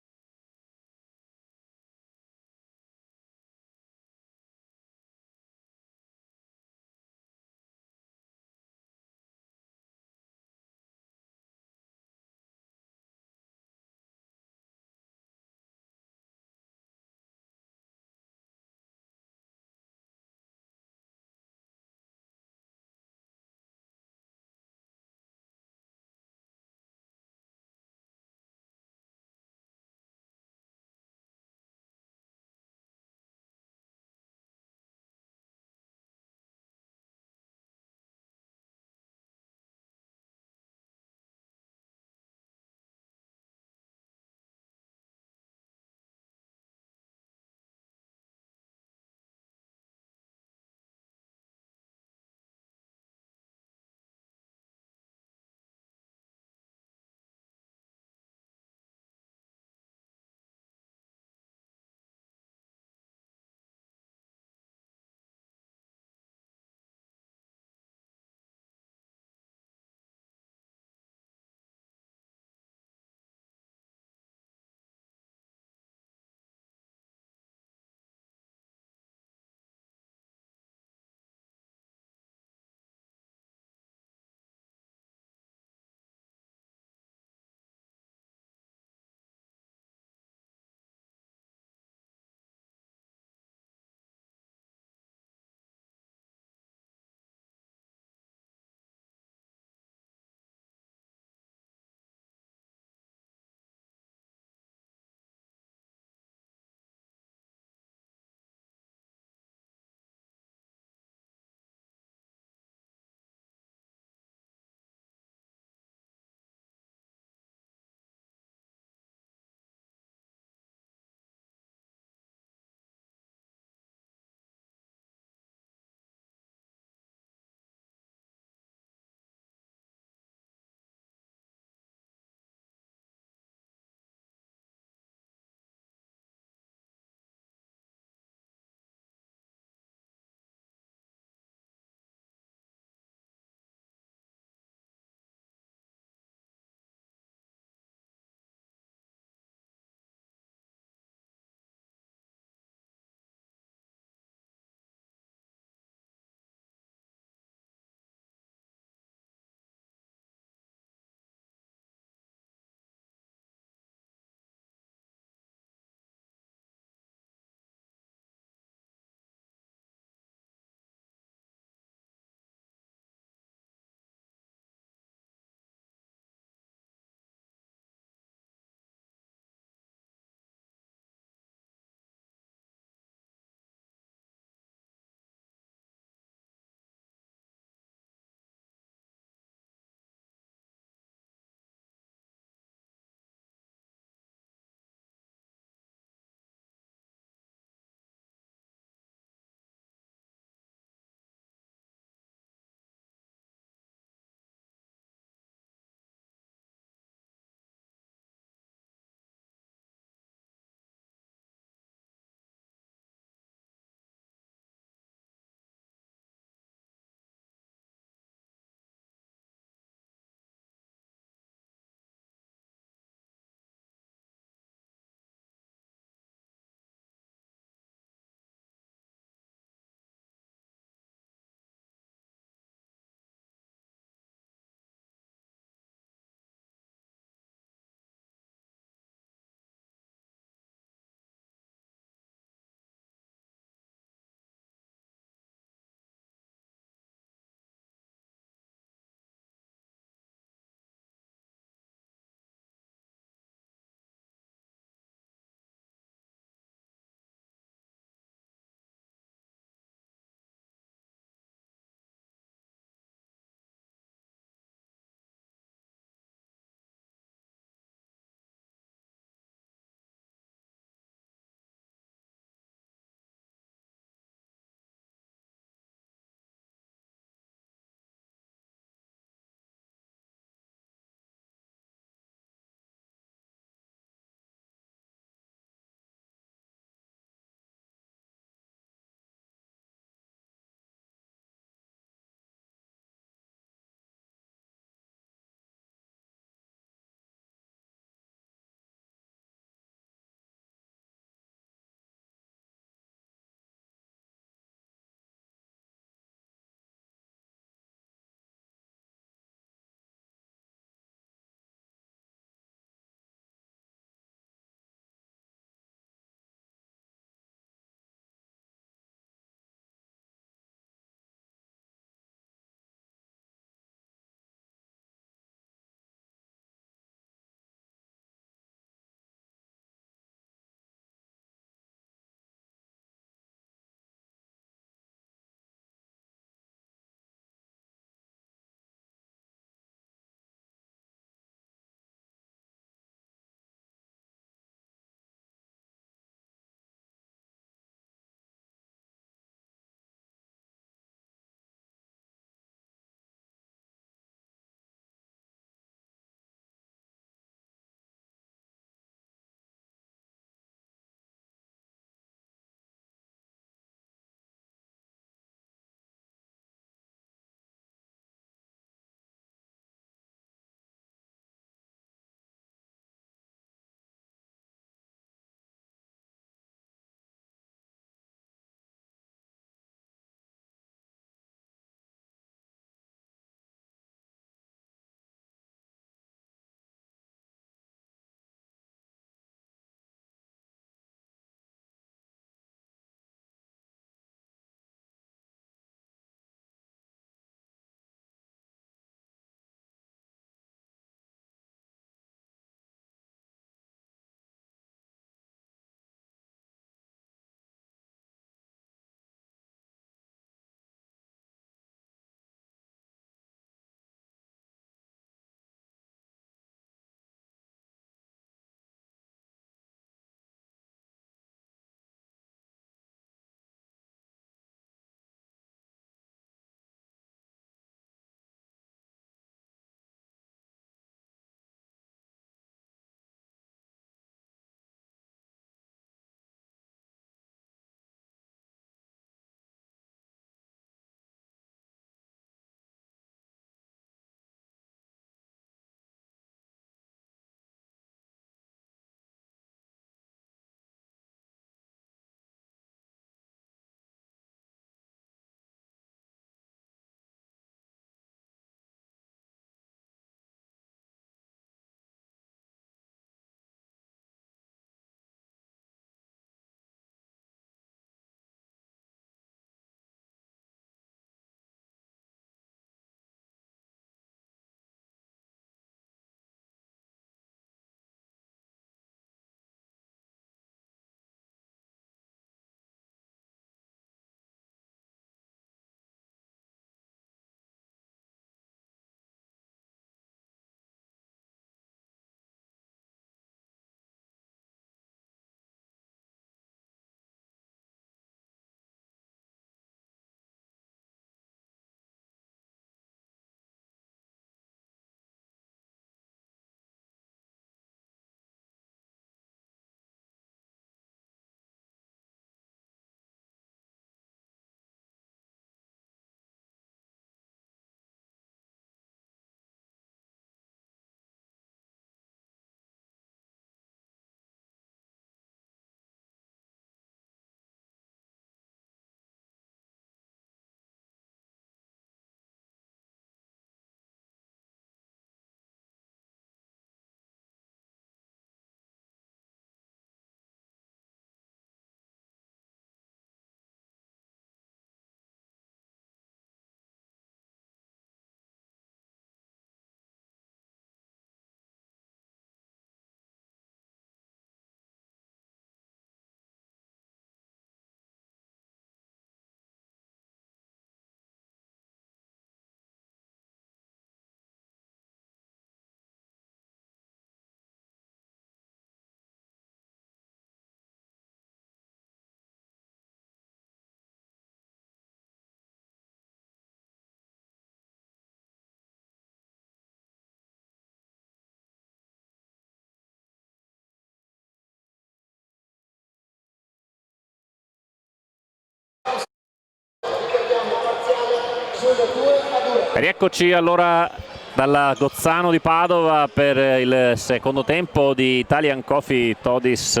Rieccoci allora dalla Gozzano di Padova per il secondo tempo di Italian Coffee Todis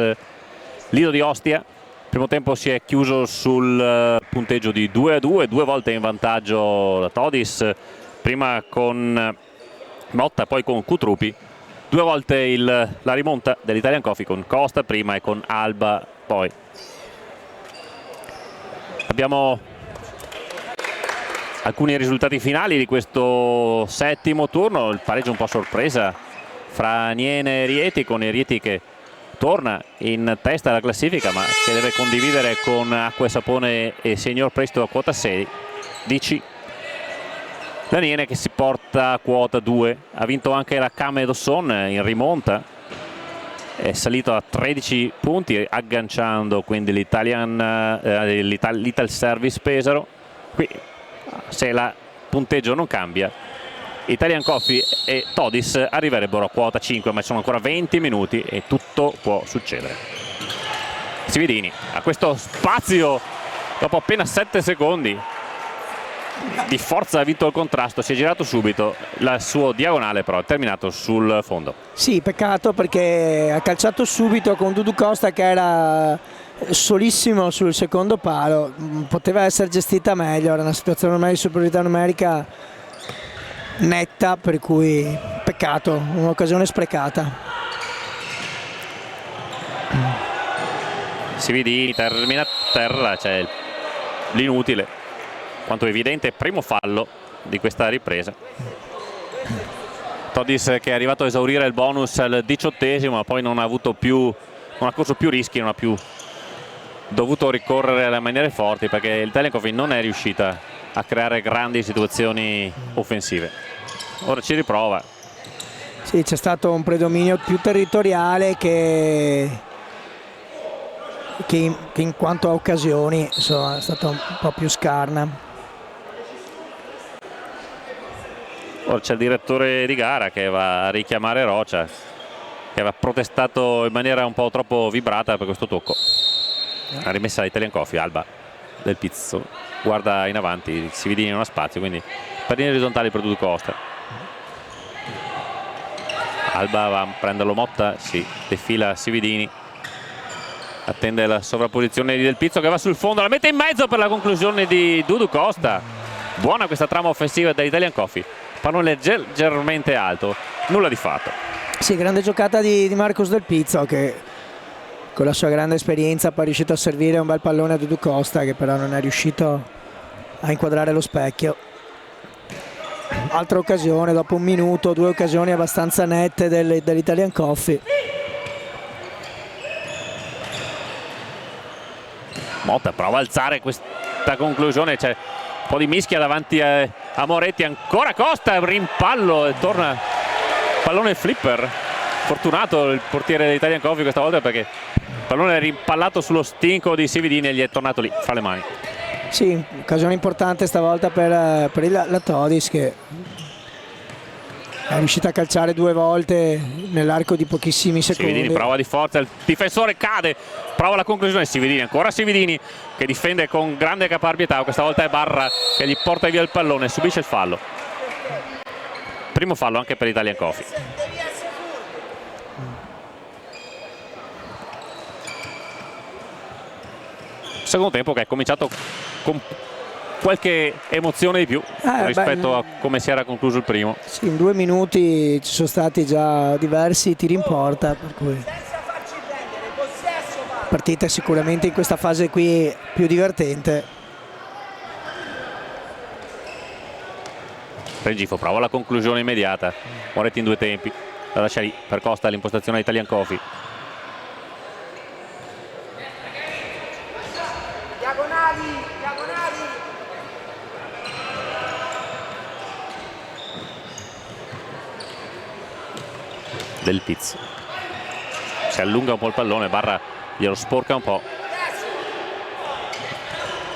Lido di Ostia. Il primo tempo si è chiuso sul punteggio di 2-2, 2 volte in vantaggio la Todis, prima con Motta, poi con Cutrupi, 2 volte la rimonta dell'Italian Coffee con Costa prima e con Alba poi. Abbiamo alcuni risultati finali di questo settimo turno, il pareggio un po' sorpresa fra Niene e Rieti, con Rieti che torna in testa alla classifica ma che deve condividere con Acqua e Sapone e Signor Presto a quota 16. La Niene che si porta a quota 2, ha vinto anche la Came Dosson in rimonta, è salito a 13 punti agganciando quindi l'Ital Service Pesaro. Qui se il punteggio non cambia, Italian Coffee e Todis arriverebbero a quota 5, ma sono ancora 20 minuti e tutto può succedere. Sividini a questo spazio dopo appena 7 secondi di forza ha vinto il contrasto, si è girato subito, il suo diagonale però ha terminato sul fondo. Sì, peccato perché ha calciato subito con Dudu Costa che era solissimo sul secondo palo, poteva essere gestita meglio, era una situazione ormai di superiorità numerica netta, per cui peccato, un'occasione sprecata. Sividini termina a terra, c'è l'inutile, quanto evidente primo fallo di questa ripresa. Todis che è arrivato a esaurire il bonus al 18esimo, ma poi non ha corso più rischi, non ha più dovuto ricorrere alle maniere forti perché il Italian Coffee non è riuscita a creare grandi situazioni offensive. Ora ci riprova. Sì, c'è stato un predominio più territoriale che in quanto a occasioni, insomma, è stato un po' più scarna. Ora c'è il direttore di gara che va a richiamare Rocia, che aveva protestato in maniera un po' troppo vibrata per questo tocco. La rimessa da Italian Coffee, Alba del Pizzo guarda in avanti, Sividini non ha spazio, quindi pallini orizzontali per Dudu Costa. Alba va a prenderlo Motta, sì, defila Sividini, attende la sovrapposizione di Del Pizzo che va sul fondo, la mette in mezzo per la conclusione di Dudu Costa. Buona questa trama offensiva dell'Italian Coffee, pallone leggermente alto, nulla di fatto. Sì, grande giocata di Marcos Del Pizzo che con la sua grande esperienza poi è riuscito a servire un bel pallone a Dudu Costa che però non è riuscito a inquadrare lo specchio. Altra occasione dopo un minuto, 2 occasioni abbastanza nette dell'Italian Coffee. Motta prova a alzare questa conclusione, c'è un po' di mischia davanti a Moretti, ancora Costa, rimpallo e torna pallone flipper. Fortunato il portiere dell'Italian Coffee questa volta perché il pallone è rimpallato sullo stinco di Sividini e gli è tornato lì fra le mani. Sì, occasione importante stavolta per la Todis che è riuscita a calciare 2 volte nell'arco di pochissimi secondi. Sividini prova di forza, il difensore cade, prova la conclusione, Sividini, ancora Sividini che difende con grande caparbietà, questa volta è Barra che gli porta via il pallone, subisce il fallo. Primo fallo anche per l'Italian Coffee. Secondo tempo che è cominciato con qualche emozione di più rispetto a come si era concluso il primo. Sì, in 2 minuti ci sono stati già diversi tiri in porta, per cui la partita è sicuramente in questa fase qui più divertente. Rengifo prova la conclusione immediata, Moretti in 2 tempi, la lascia lì per Costa l'impostazione Italian Coffee. Del Pizzo si allunga un po' il pallone, Barra glielo sporca un po',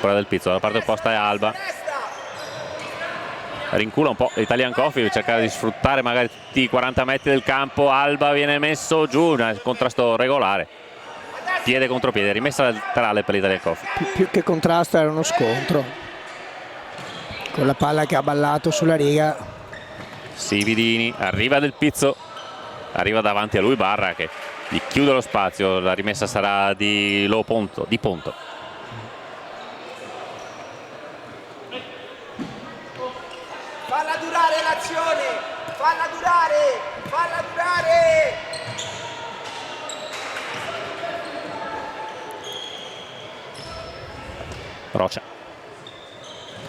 quella Del Pizzo, dalla parte opposta è Alba, rincula un po' l'Italian Coffee per cercare di sfruttare magari tutti i 40 metri del campo. Alba viene messo giù, un contrasto regolare, piede contro piede, rimessa laterale per l'Italian Coffee. Più che contrasto era uno scontro, con la palla che ha ballato sulla riga. Sividini, arriva Del Pizzo, arriva davanti a lui Barra che gli chiude lo spazio, la rimessa sarà di Ponto. Falla durare l'azione, falla durare, falla durare. Rocia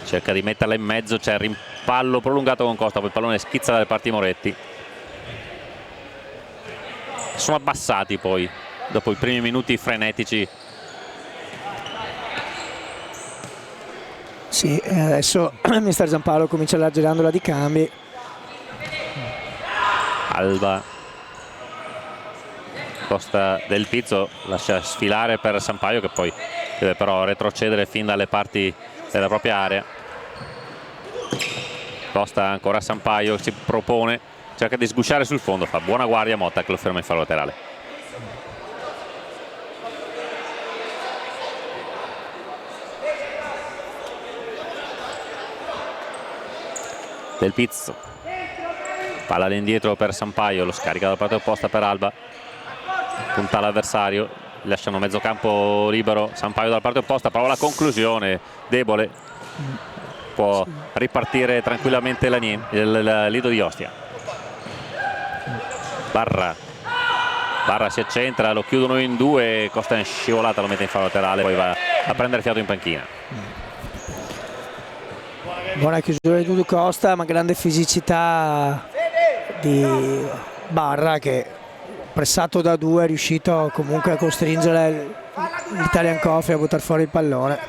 cerca di metterla in mezzo, c'è il rimpallo prolungato con Costa, poi il pallone schizza dalle parti Moretti. Sono abbassati poi dopo i primi minuti frenetici. Sì, adesso mister Giampaolo comincia allargandola di cambi. Alba, Costa, Del Pizzo lascia sfilare per Sampaio che poi deve però retrocedere fin dalle parti della propria area. Costa ancora Sampaio, si propone, cerca di sgusciare sul fondo, fa buona guardia Motta che lo ferma in fallo laterale. Del Pizzo, palla all'indietro per Sampaio, lo scarica dalla parte opposta per Alba, punta l'avversario, lasciano mezzo campo libero. Sampaio dalla parte opposta, prova la conclusione, debole, può ripartire tranquillamente il Lido di Ostia. Barra si accentra, lo chiudono in due, Costa in scivolata, lo mette in fallo laterale, poi va a prendere fiato in panchina. Buona chiusura di Dudu Costa, ma grande fisicità di Barra che, pressato da due, è riuscito comunque a costringere l'Italian Coffee a buttare fuori il pallone.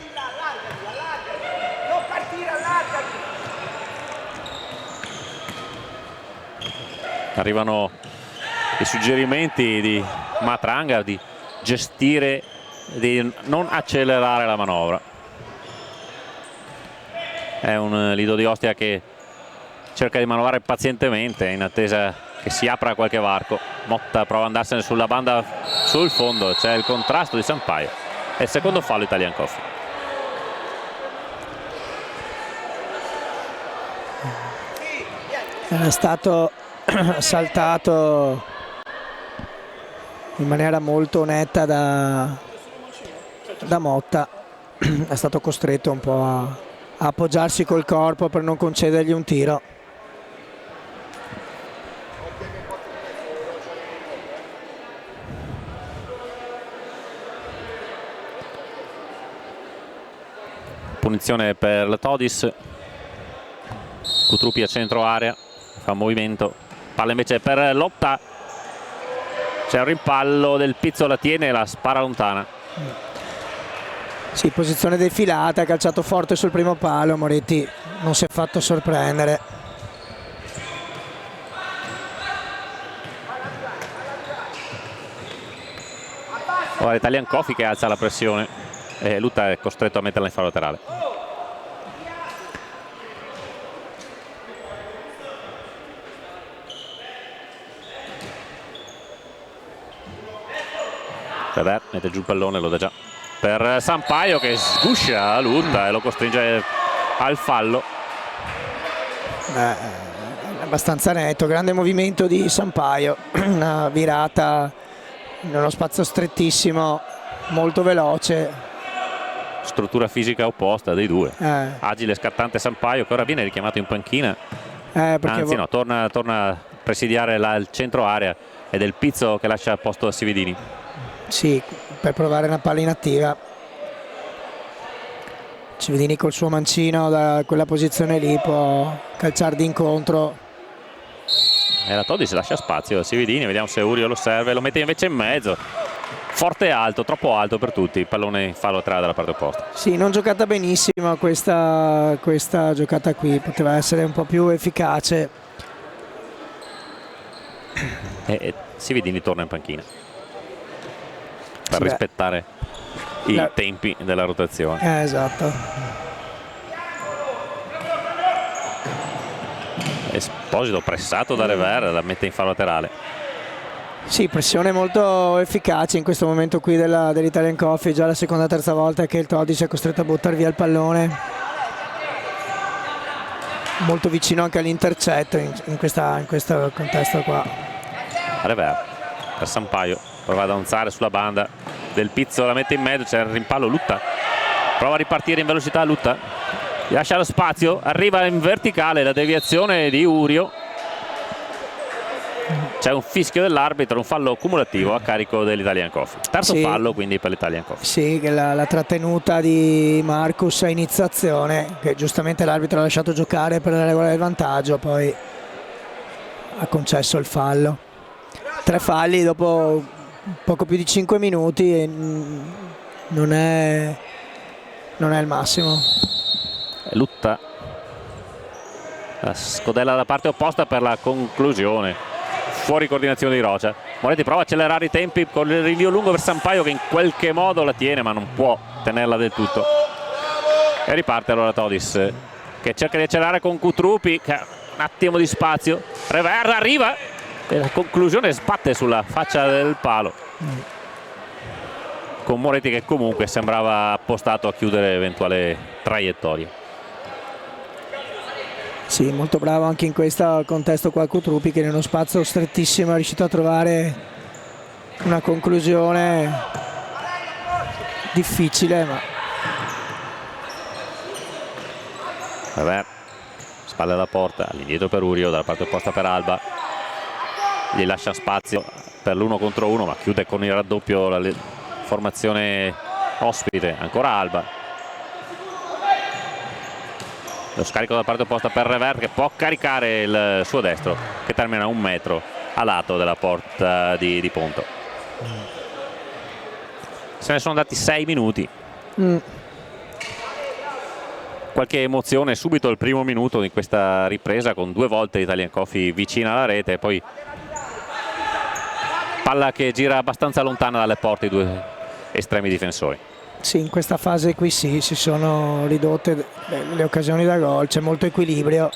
Non partire, allargati. Arrivano i suggerimenti di Matranga di gestire, di non accelerare la manovra. È un Lido di Ostia che cerca di manovrare pazientemente in attesa che si apra qualche varco. Motta prova ad andarsene sulla banda sul fondo, c'è il contrasto di Sampaio. È il secondo fallo Italian Coffee. Era stato saltato in maniera molto netta da Motta, è stato costretto un po' a appoggiarsi col corpo per non concedergli un tiro. Punizione per la Todis, Cutrupi a centro area, fa movimento, palla invece per Lotta, c'è un rimpallo, Del Pizzo la tiene e la spara lontana. Sì, posizione defilata, ha calciato forte sul primo palo, Moretti non si è fatto sorprendere. Ora Italian Coffee che alza la pressione e Lutta è costretto a metterla in fallo laterale. Faber mette giù il pallone, lo dà già per Sampaio che sguscia Lutta e lo costringe al fallo. Abbastanza netto, grande movimento di Sampaio, una virata in uno spazio strettissimo, molto veloce. Struttura fisica opposta dei due. Agile, scattante Sampaio che ora viene richiamato in panchina. Anzi no, torna a presidiare il centro area, è Del Pizzo che lascia posto a Sividini. Sì, per provare una palla inattiva. Sividini col suo mancino da quella posizione lì può calciare d'incontro. E la Todis lascia spazio a Sividini, vediamo se Urio lo serve, lo mette invece in mezzo. Forte e alto, troppo alto per tutti, il pallone in fallo laterale dalla parte opposta. Sì, non giocata benissimo questa giocata qui, poteva essere un po' più efficace. E Sividini torna in panchina per rispettare i tempi della rotazione. Esatto. Esposito pressato da Rever, la mette in fallo laterale. Sì, pressione molto efficace in questo momento qui dell'Italian Coffee, già la seconda o terza volta che il Todis è costretto a buttare via il pallone. molto vicino anche all'intercetto in questo contesto qua. Rever per Sampaio, prova ad avanzare sulla banda, Del Pizzo la mette in mezzo, c'è il rimpallo, Lutta prova a ripartire in velocità, Lutta lascia lo spazio, arriva in verticale la deviazione di Urio, c'è un fischio dell'arbitro, un fallo cumulativo a carico dell'Italian Coffee, terzo fallo quindi per l'Italian Coffee. Sì, che la trattenuta di Marcus a iniziazione, che giustamente l'arbitro ha lasciato giocare per regolare il vantaggio, poi ha concesso il fallo. 3 falli dopo poco più di 5 minuti e non è il massimo. Lutta, la scodella dalla parte opposta per la conclusione, fuori coordinazione di Rocia. Moretti prova a accelerare i tempi con il rinvio lungo per Sampaio, che in qualche modo la tiene ma non può tenerla del tutto, e riparte allora Todis, che cerca di accelerare con Cutrupi, che ha un attimo di spazio. Rever arriva e la conclusione sbatte sulla faccia del palo, con Moretti che comunque sembrava appostato a chiudere eventuale traiettoria. Sì, molto bravo anche in questo contesto qua Cutrupi, che in uno spazio strettissimo è riuscito a trovare una conclusione difficile, ma vabbè, spalle alla porta, all'indietro per Urio, dalla parte opposta per Alba, gli lascia spazio per l'1 contro 1 ma chiude con il raddoppio la formazione ospite, ancora Alba. Lo scarico dalla parte opposta per Rever, che può caricare il suo destro, che termina a 1 metro a lato della porta di Ponto. Se ne sono dati 6 minuti. Qualche emozione subito il primo minuto di questa ripresa, con 2 volte l'Italian Coffee vicina alla rete e poi palla che gira abbastanza lontana dalle porte i 2 estremi difensori. sì, in questa fase qui sì, si sono ridotte le occasioni da gol, c'è molto equilibrio.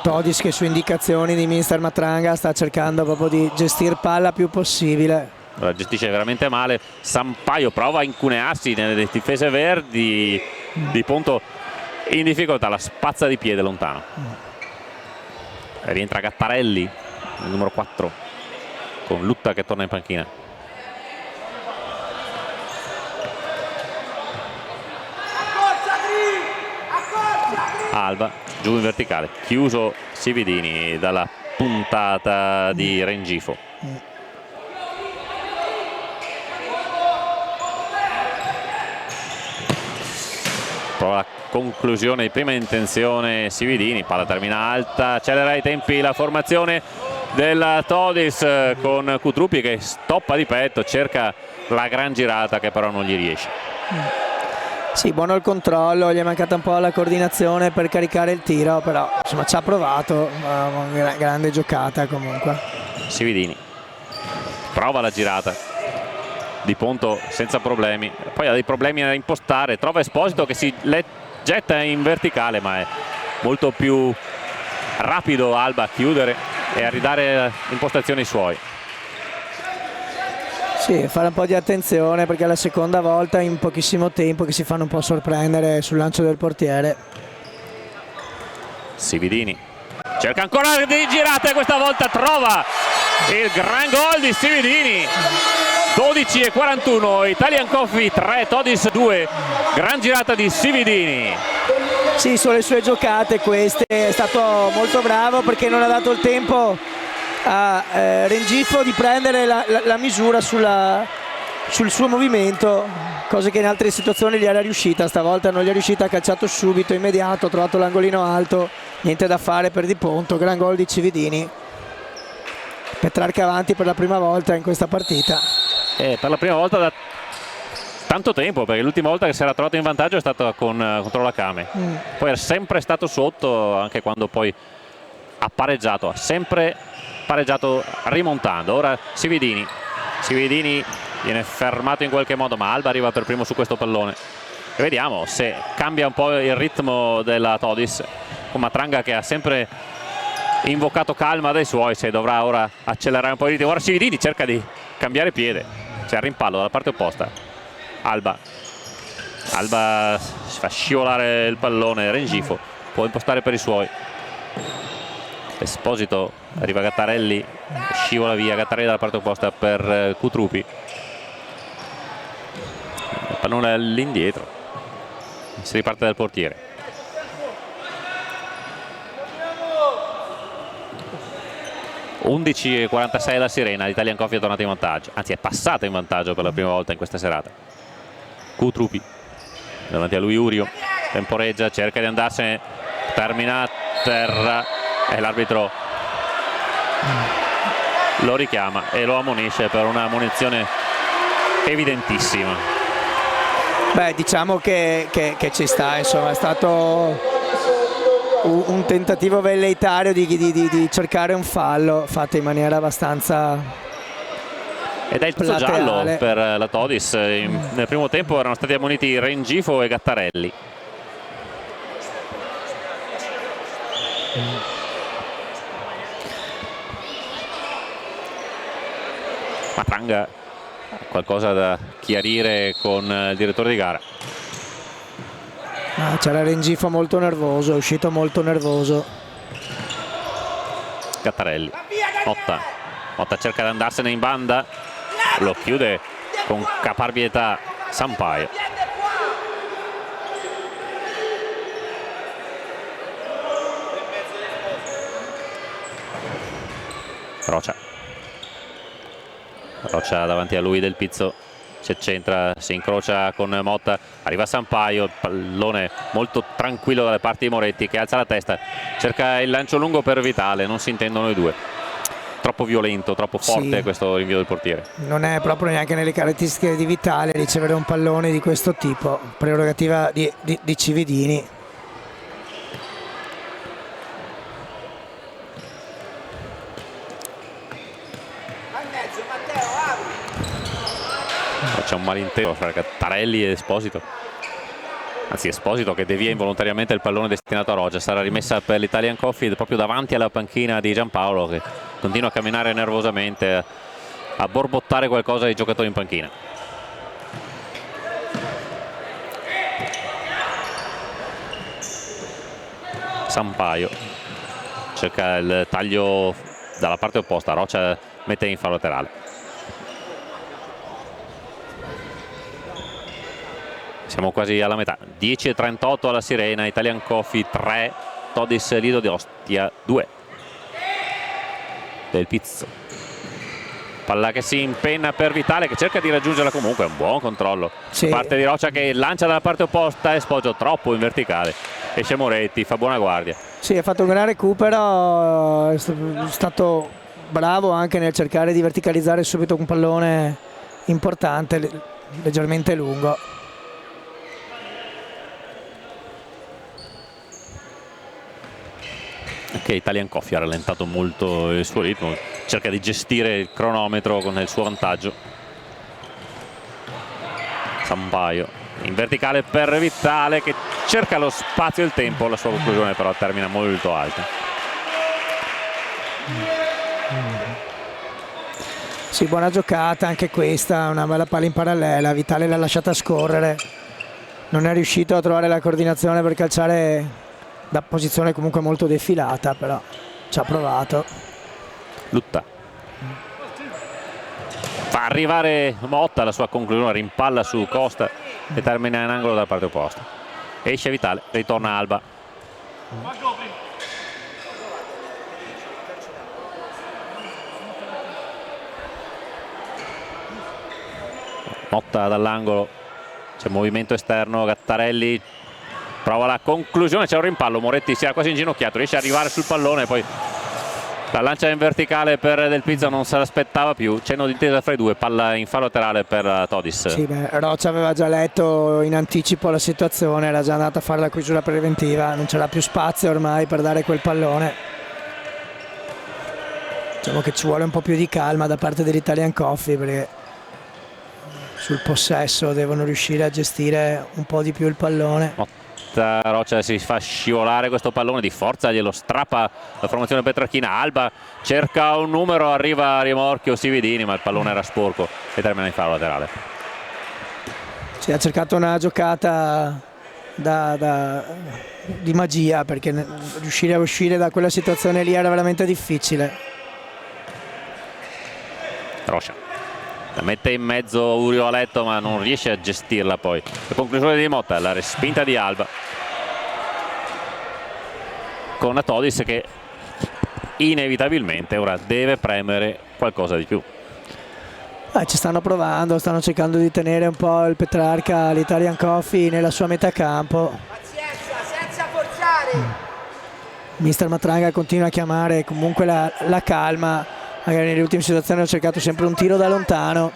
Todis che su indicazioni di mister Matranga sta cercando proprio di gestire palla più possibile. La gestisce veramente male. Sampaio prova a incunearsi nelle difese verdi di Ponto, in difficoltà, la spazza di piede lontano. Rientra Gattarelli, il numero 4, con Lutta che torna in panchina. Alba giù in verticale, chiuso Sividini dalla puntata di Rengifo. Prova la conclusione di prima intenzione Sividini, palla termina alta, accelera i tempi la formazione della Todis con Cutrupi che stoppa di petto, cerca la gran girata che però non gli riesce. Sì, buono il controllo, gli è mancata un po' la coordinazione per caricare il tiro, però insomma ci ha provato, una grande giocata comunque. Sividini prova la girata di Ponto senza problemi, poi ha dei problemi a impostare, trova Esposito che si getta in verticale, ma è molto più rapido Alba a chiudere e a ridare impostazioni suoi. Sì, fare un po' di attenzione perché è la seconda volta in pochissimo tempo che si fanno un po' sorprendere sul lancio del portiere. Sividini cerca ancora di girate, questa volta trova il gran gol di Sividini. 12:41, Italian Coffee 3, Todis 2, gran girata di Sividini. Sì, sulle sue giocate queste è stato molto bravo perché non ha dato il tempo a Rengifo di prendere la misura sul suo movimento, cosa che in altre situazioni gli era riuscita. Stavolta non gli è riuscita, ha calciato subito, immediato, ha trovato l'angolino alto, niente da fare per Di Ponto. Gran gol di Cividini, Petrarca avanti per la prima volta in questa partita. Per la prima volta da tanto tempo, perché l'ultima volta che si era trovato in vantaggio è stata contro la Kame. Poi è sempre stato sotto, anche quando poi ha pareggiato, ha sempre pareggiato rimontando. Ora Sividini viene fermato in qualche modo, ma Alba arriva per primo su questo pallone e vediamo se cambia un po' il ritmo della Todis, con Matranga che ha sempre invocato calma dai suoi, se dovrà ora accelerare un po' il ritmo. Ora Sividini cerca di cambiare piede, c'è il rimpallo dalla parte opposta. Alba Alba si fa scivolare il pallone, Rengifo può impostare per i suoi. Esposito, arriva Gattarelli, scivola via Gattarelli dalla parte opposta per Cutrupi. Il pallone all'indietro, si riparte dal portiere. (11:46) la sirena, l'Italian Coffee è tornata in vantaggio, anzi è passata in vantaggio per la prima volta in questa serata. Cutrupi davanti a lui, Urio temporeggia, cerca di andarsene, termina a terra e l'arbitro lo richiama e lo ammonisce per una ammonizione evidentissima. Beh, diciamo che ci sta, insomma, è stato un tentativo velleitario di cercare un fallo fatto in maniera abbastanza ed è il terzo giallo per la Todis. Nel primo tempo erano stati ammoniti Rengifo e Gattarelli. Matranga ha qualcosa da chiarire con il direttore di gara. C'era Rengifo molto nervoso, è uscito molto nervoso. Gattarelli, Motta cerca di andarsene in banda, lo chiude con caparbietà Sampaio. Rocia davanti a lui, Del Pizzo si accentra, si incrocia con Motta, arriva Sampaio, pallone molto tranquillo dalle parti di Moretti che alza la testa, cerca il lancio lungo per Vitale, non si intendono i due. Troppo violento, troppo forte, sì, questo rinvio del portiere. Non è proprio neanche nelle caratteristiche di Vitale ricevere un pallone di questo tipo, prerogativa di Cividini. C'è un malintesa fra Gattarelli e Esposito, anzi Esposito che devia involontariamente il pallone destinato a Rogia. Sarà rimessa per l'Italian Coffee proprio davanti alla panchina di Giampaolo, che continua a camminare nervosamente, a borbottare qualcosa ai giocatori in panchina. Sampaio cerca il taglio dalla parte opposta, Rocia mette in fallo laterale. Siamo quasi alla metà, 10:38 alla sirena, Italian Coffee 3, Todis Lido di Ostia 2. Del Pizzo, palla che si impenna per Vitale che cerca di raggiungerla comunque, un buon controllo, sì, parte di Rocia che lancia dalla parte opposta, Espoggio troppo in verticale, esce Moretti, fa buona guardia. Sì, ha fatto un gran recupero, è stato bravo anche nel cercare di verticalizzare subito un pallone importante, leggermente lungo. Anche Italian Coffee ha rallentato molto il suo ritmo, cerca di gestire il cronometro con il suo vantaggio. Sampaio in verticale per Vitale che cerca lo spazio e il tempo, la sua conclusione però termina molto alta. Sì, buona giocata anche questa, una bella palla in parallela, Vitale l'ha lasciata scorrere, non è riuscito a trovare la coordinazione per calciare da posizione comunque molto defilata, però ci ha provato. Lutta, fa arrivare Motta, la sua conclusione rimpalla su Costa e termina in angolo dalla parte opposta. Esce Vitale, ritorna Alba. Motta dall'angolo, c'è movimento esterno, Gattarelli prova la conclusione, c'è un rimpallo, Moretti si era quasi inginocchiato, riesce ad arrivare sul pallone, poi la lancia in verticale per Del Pizzo, non se l'aspettava più, cenno d'intesa fra i due, palla in fallo laterale per Todis. Sì, Rocia aveva già letto in anticipo la situazione, era già andata a fare la chiusura preventiva, non c'era più spazio ormai per dare quel pallone. Diciamo che ci vuole un po' più di calma da parte dell'Italian Coffee, perché sul possesso devono riuscire a gestire un po' di più il pallone. Rocia si fa scivolare questo pallone di forza, glielo strappa la formazione petrarchina. Alba cerca un numero, arriva a rimorchio Cividini, ma il pallone era sporco e termina in fallo laterale. Sì, ha cercato una giocata di magia, perché riuscire a uscire da quella situazione lì era veramente difficile. Rocha la mette in mezzo Urio a letto, ma non riesce a gestirla. Poi la conclusione di Motta, la respinta di Alba, con Todis che inevitabilmente ora deve premere qualcosa di più. Ci stanno provando, stanno cercando di tenere un po' il Petrarca, l'Italian Coffee, nella sua metà campo. Pazienza, senza forzare. Mister Matranga continua a chiamare comunque la calma. Magari nelle ultime situazioni ho cercato sempre un tiro da lontano.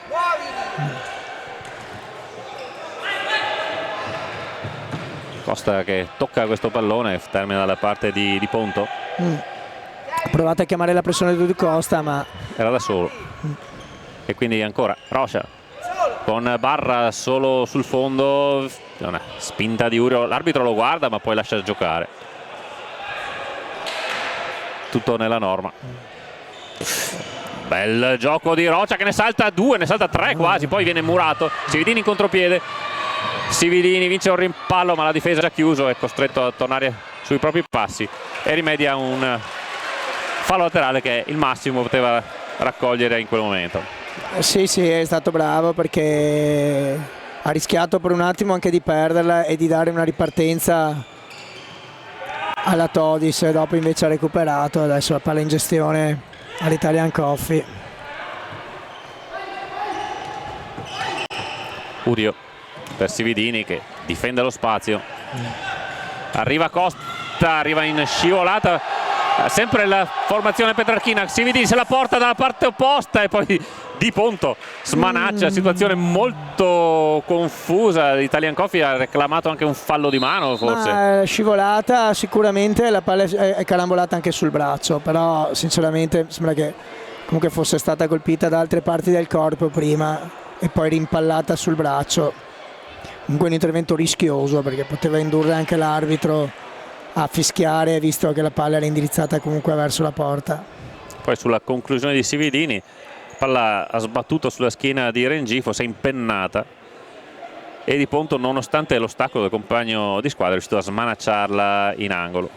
Costa che tocca questo pallone, termina dalla parte di Ponto. Ha provato a chiamare la pressione di Costa, ma era da solo. E quindi ancora Rocha con Barra solo sul fondo, una spinta di Urio, l'arbitro lo guarda ma poi lascia giocare, tutto nella norma. Bel gioco di Rocha che ne salta 2, ne salta 3 quasi, poi viene murato. Sividini in contropiede, Sividini vince un rimpallo ma la difesa è già chiuso, è costretto a tornare sui propri passi e rimedia un fallo laterale che il massimo poteva raccogliere in quel momento. Sì, è stato bravo, perché ha rischiato per un attimo anche di perderla e di dare una ripartenza alla Todis, e dopo invece ha recuperato. Adesso la palla in gestione all'Italian Coffee. Urio per Sividini che difende lo spazio, arriva Costa, arriva in scivolata, sempre la formazione petrarchina. Sividini se la porta dalla parte opposta e poi Di Ponto smanaccia, situazione molto confusa. L'Italian Coffee ha reclamato anche un fallo di mano forse. Ma scivolata sicuramente, la palla è carambolata anche sul braccio, però sinceramente sembra che comunque fosse stata colpita da altre parti del corpo prima e poi rimpallata sul braccio. Comunque un intervento rischioso, perché poteva indurre anche l'arbitro a fischiare, visto che la palla era indirizzata comunque verso la porta. Poi sulla conclusione di Sividini, palla ha sbattuto sulla schiena di Rengifo, si è impennata e Di Ponto, nonostante l'ostacolo del compagno di squadra, è riuscito a smanacciarla in angolo.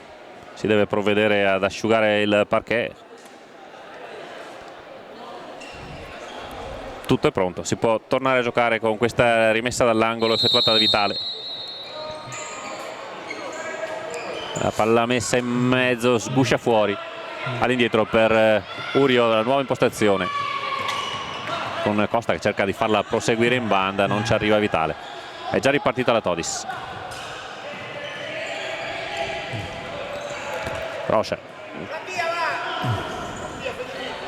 Si deve provvedere ad asciugare il parquet. Tutto è pronto, si può tornare a giocare con questa rimessa dall'angolo effettuata da Vitale. La palla messa in mezzo, sguscia fuori, all'indietro per Urio, la nuova impostazione con Costa che cerca di farla proseguire in banda, non ci arriva Vitale. È già ripartita la Todis.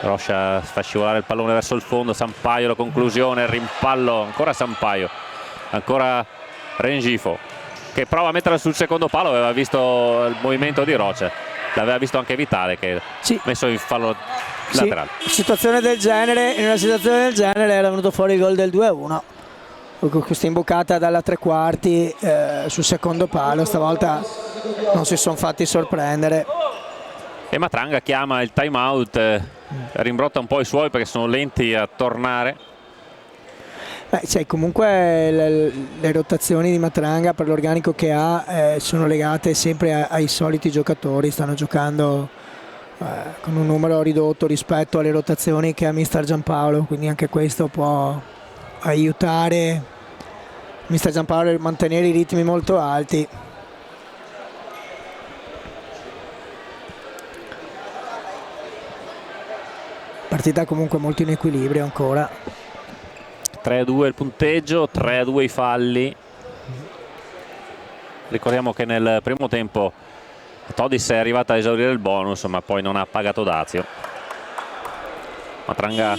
Rocha fa scivolare il pallone verso il fondo, Sampaio la conclusione, rimpallo, ancora Sampaio, ancora Rengifo che prova a metterla sul secondo palo. Aveva visto il movimento di Rocha, l'aveva visto anche Vitale che ha messo in fallo laterale. In una situazione del genere era venuto fuori il gol del 2-1 con questa imbucata dalla tre quarti sul secondo palo. Stavolta non si sono fatti sorprendere e Matranga chiama il time out, rimbrotta un po' i suoi perché sono lenti a tornare. Comunque le rotazioni di Matranga, per l'organico che ha, sono legate sempre ai soliti giocatori. Stanno giocando con un numero ridotto rispetto alle rotazioni che ha mister Giampaolo, quindi anche questo può aiutare mister Giampaolo a mantenere i ritmi molto alti. Partita comunque molto in equilibrio ancora. 3-2 il punteggio, 3-2 i falli. Ricordiamo che nel primo tempo Todis è arrivata a esaurire il bonus, ma poi non ha pagato dazio. Matranga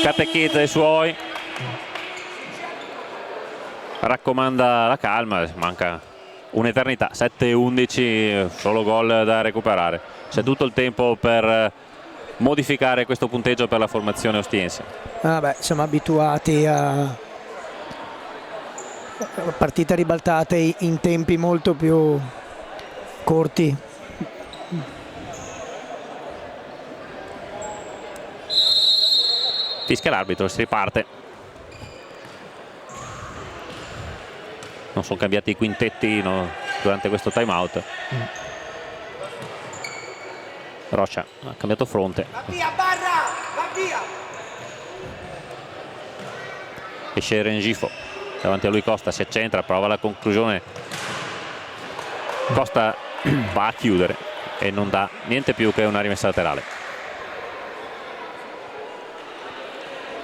catechizza i suoi, raccomanda la calma, manca un'eternità, 7-11, solo gol da recuperare. C'è tutto il tempo per modificare questo punteggio per la formazione ostiense. Siamo abituati a partite ribaltate in tempi molto più corti. Fischia l'arbitro, si riparte. non sono cambiati i quintetti, no, durante questo time out. Rocha ha cambiato fronte. Va via, Barra! Va via! Esce Rengifo, davanti a lui Costa, si accentra, prova la conclusione. Costa va a chiudere e non dà niente più che una rimessa laterale.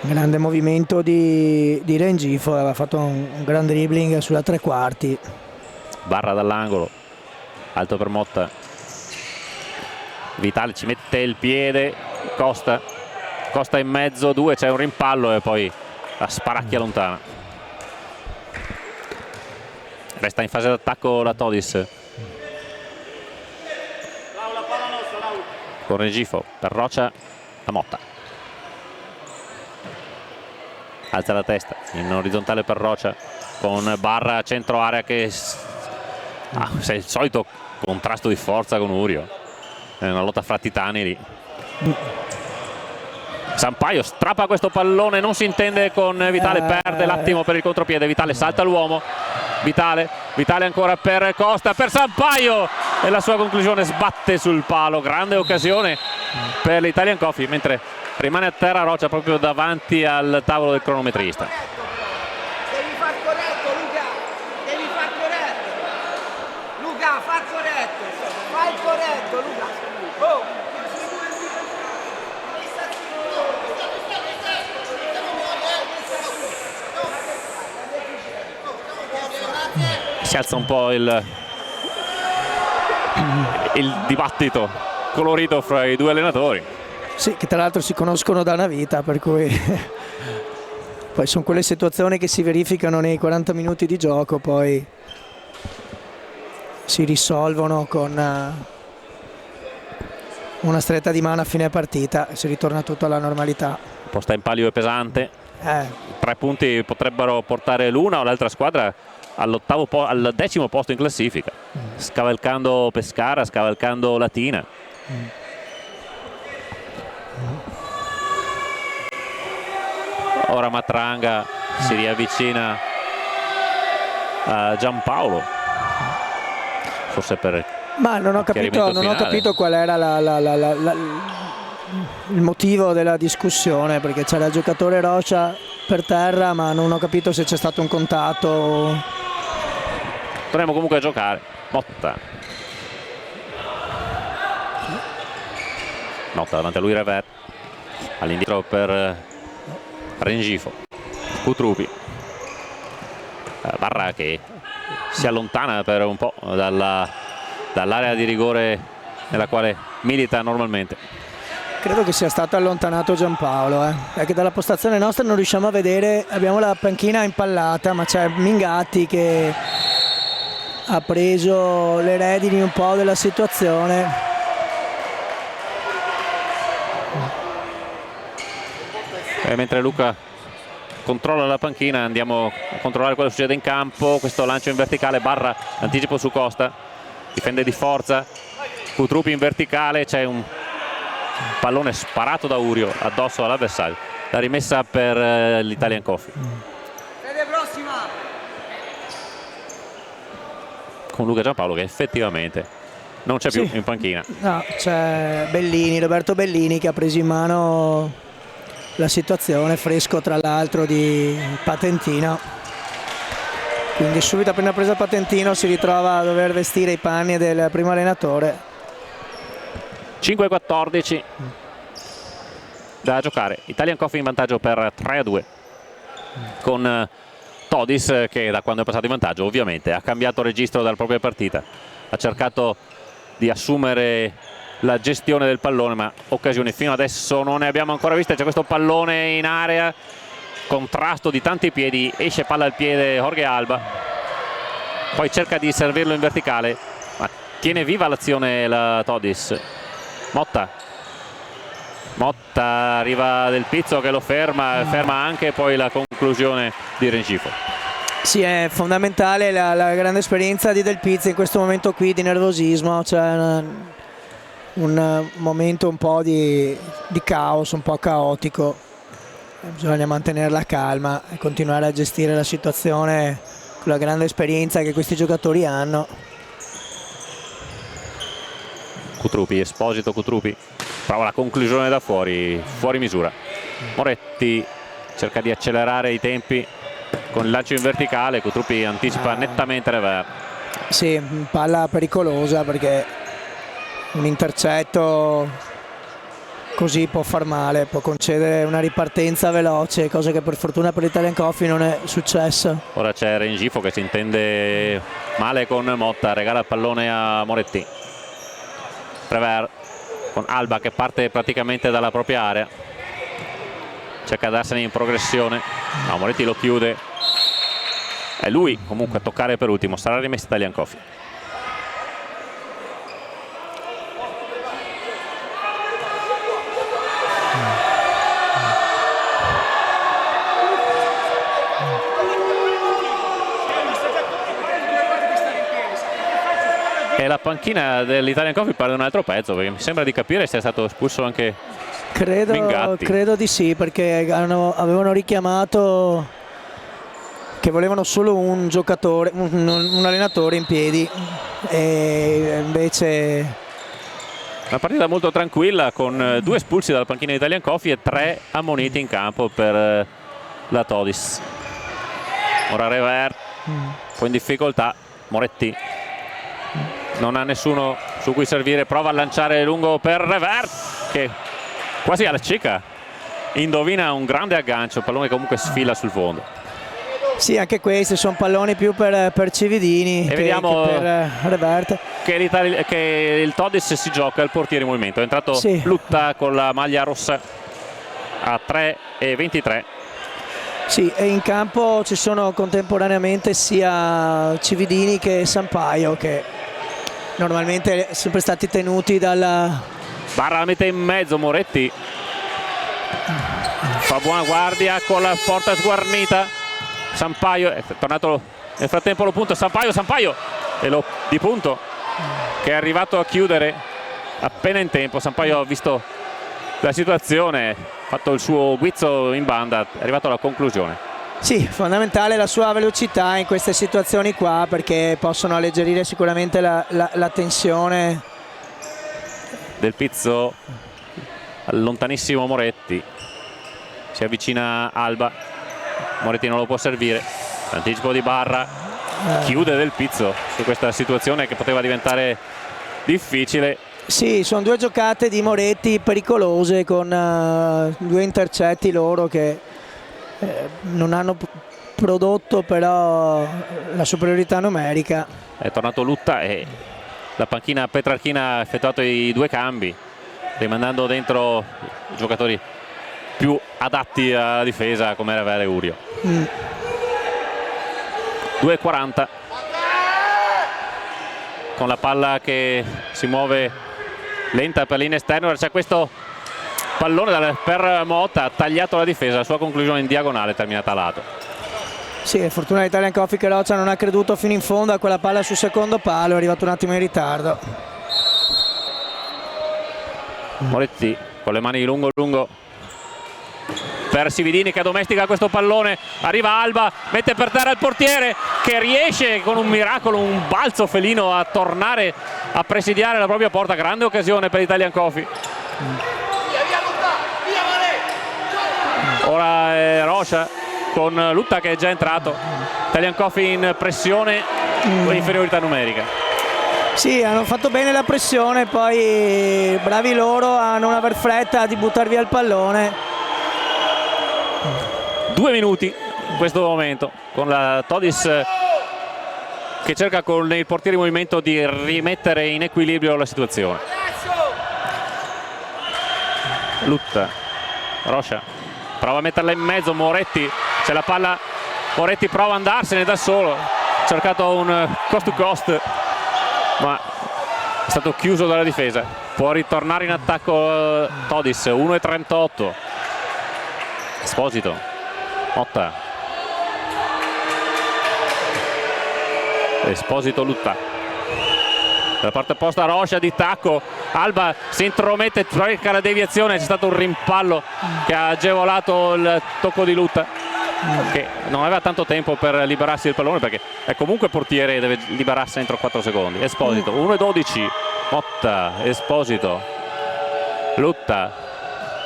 Grande movimento di Rengifo, aveva fatto un gran dribbling sulla tre quarti. Barra dall'angolo, alto per Motta. Vitale ci mette il piede, Costa in mezzo, due, c'è un rimpallo e poi la sparacchia lontana. Resta in fase d'attacco la Todis. Con Rengifo per Rocha, la Motta. Alza la testa in orizzontale per Rocha con Barra centro area che c'è il solito contrasto di forza con Urio, è una lotta fra titani lì. Sampaio strappa questo pallone, non si intende con Vitale, perde l'attimo per il contropiede. Vitale salta l'uomo, Vitale ancora per Costa, per Sampaio e la sua conclusione sbatte sul palo. Grande occasione per l'Italian Coffee, mentre rimane a terra Rocha proprio davanti al tavolo del cronometrista. Devi far corretto, Luca! Devi far corretto! Luca, far corretto! Fai il corretto, Luca! Oh! Si alza un po' il dibattito colorito fra i due allenatori. Sì, che tra l'altro si conoscono da una vita, per cui poi sono quelle situazioni che si verificano nei 40 minuti di gioco, poi si risolvono con una stretta di mano a fine partita e si ritorna tutto alla normalità. Posta in palio è pesante. 3 punti potrebbero portare l'una o l'altra squadra al 10° posto in classifica, scavalcando Pescara, scavalcando Latina. Ora Matranga si riavvicina a Giampaolo, forse per ma non ho capito qual era il motivo della discussione, perché c'era il giocatore Rocha per terra, ma non ho capito se c'è stato un contatto. Torniamo comunque a giocare. Motta davanti a lui Rever, all'indietro per Rengifo, Cutrupi, Barra che si allontana per un po' dall'area di rigore nella quale milita normalmente. Credo che sia stato allontanato Giampaolo, perché dalla postazione nostra non riusciamo a vedere, abbiamo la panchina impallata, ma c'è Mingatti che ha preso le redini un po' della situazione. E mentre Luca controlla la panchina andiamo a controllare quello che succede in campo. Questo lancio in verticale, Barra, anticipo su Costa, difende di forza, Cutrupi in verticale, c'è un pallone sparato da Urio addosso all'avversario, la rimessa per l'Italian Coffee. Con Luca Giampaolo che effettivamente non c'è più in panchina. No, c'è Roberto Bellini che ha preso in mano la situazione, fresco tra l'altro di Patentino, quindi subito appena preso Patentino si ritrova a dover vestire i panni del primo allenatore. 5-14 da giocare, Italian Coffee in vantaggio per 3-2 con Todis che da quando è passato in vantaggio ovviamente ha cambiato registro dalla propria partita, ha cercato di assumere la gestione del pallone, ma occasioni fino adesso non ne abbiamo ancora viste. C'è questo pallone in area, contrasto di tanti piedi, esce palla al piede Jorge Alba, poi cerca di servirlo in verticale ma tiene viva l'azione la Todis. Motta arriva del Pizzo che lo ferma anche poi la conclusione di Rengifo. Sì, è fondamentale la grande esperienza di Del Pizzo in questo momento qui di nervosismo, cioè un momento un po' di caos, un po' caotico, bisogna mantenere la calma e continuare a gestire la situazione con la grande esperienza che questi giocatori hanno. Cutrupi, Esposito, Cutrupi prova la conclusione da fuori misura. Moretti cerca di accelerare i tempi con il lancio in verticale, Cutrupi anticipa nettamente Revert. Sì, palla pericolosa perché un intercetto così può far male, può concedere una ripartenza veloce, cosa che per fortuna per l'Italian Coffee non è successa. Ora c'è Rengifo che si intende male con Motta, regala il pallone a Moretti. Revert con Alba che parte praticamente dalla propria area, cerca di darsene in progressione, no, Moretti lo chiude, è lui comunque a toccare per ultimo, sarà rimessa Italian Coffee. E la panchina dell'Italian Coffee perde un altro pezzo, perché mi sembra di capire sia stato espulso anche Mingatti. Credo di sì, perché avevano richiamato che volevano solo un giocatore, un allenatore in piedi, e invece una partita molto tranquilla con 2 espulsi dalla panchina di Italian Coffee e 3 ammoniti in campo per la Todis. Ora Revert un po' in difficoltà, Moretti non ha nessuno su cui servire, prova a lanciare lungo per Revert che quasi alla cieca indovina un grande aggancio, pallone che comunque sfila sul fondo. sì, anche questi sono palloni più per Cividini e vediamo che per Revert. Che il Todis si gioca il portiere in movimento, è entrato sì. Lutta con la maglia rossa a 3,23. Sì, e in campo ci sono contemporaneamente sia Cividini che Sampaio, che normalmente sono sempre stati tenuti dalla... Barra la mette in mezzo, Moretti fa buona guardia con la porta sguarnita, Sampaio è tornato nel frattempo, lo punta Sampaio e lo di punto che è arrivato a chiudere appena in tempo. Sampaio ha visto la situazione, ha fatto il suo guizzo in banda, è arrivato alla conclusione. Sì, fondamentale la sua velocità in queste situazioni qua, perché possono alleggerire sicuramente la tensione. Del Pizzo al lontanissimo Moretti, si avvicina Alba, Moretti non lo può servire, l'anticipo di Barra, chiude Del Pizzo su questa situazione che poteva diventare difficile. Sì, sono 2 giocate di Moretti pericolose con 2 intercetti loro che non hanno prodotto però la superiorità numerica. È tornato Lutta e la panchina petrarchina ha effettuato i 2 cambi, rimandando dentro i giocatori più adatti alla difesa come Revert e Urio. 2,40 con la palla che si muove lenta per linea esterna. C'è questo pallone per Motta, ha tagliato la difesa, la sua conclusione in diagonale terminata a lato. Sì, fortuna l'Italian Coffee che Roccia non ha creduto fino in fondo a quella palla sul secondo palo, è arrivato un attimo in ritardo. Moretti con le mani lungo per Cividini che addomestica questo pallone, arriva Alba, mette per terra il portiere che riesce con un miracolo, un balzo felino a tornare a presidiare la propria porta. Grande occasione per l'Italian Coffee. Ora è Rocha con Lutta che è già entrato, Italian Coffee in pressione con inferiorità numerica. Sì, hanno fatto bene la pressione, poi bravi loro a non aver fretta di buttar via il pallone. 2 minuti in questo momento con la Todis che cerca con il portiere in movimento di rimettere in equilibrio la situazione. Lutta, Rocha prova a metterla in mezzo, Moretti, c'è la palla, Moretti prova ad andarsene da solo, ha cercato un cost to cost ma è stato chiuso dalla difesa. Può ritornare in attacco Todis. 1,38. Esposito, Motta, Esposito, Lutta, dalla parte opposta Rocha di tacco, Alba si intromette, cerca la deviazione, c'è stato un rimpallo che ha agevolato il tocco di Lutta. che non aveva tanto tempo per liberarsi del pallone, perché è comunque portiere e deve liberarsi entro 4 secondi. Esposito, 1:12, Motta, Esposito, Lutta,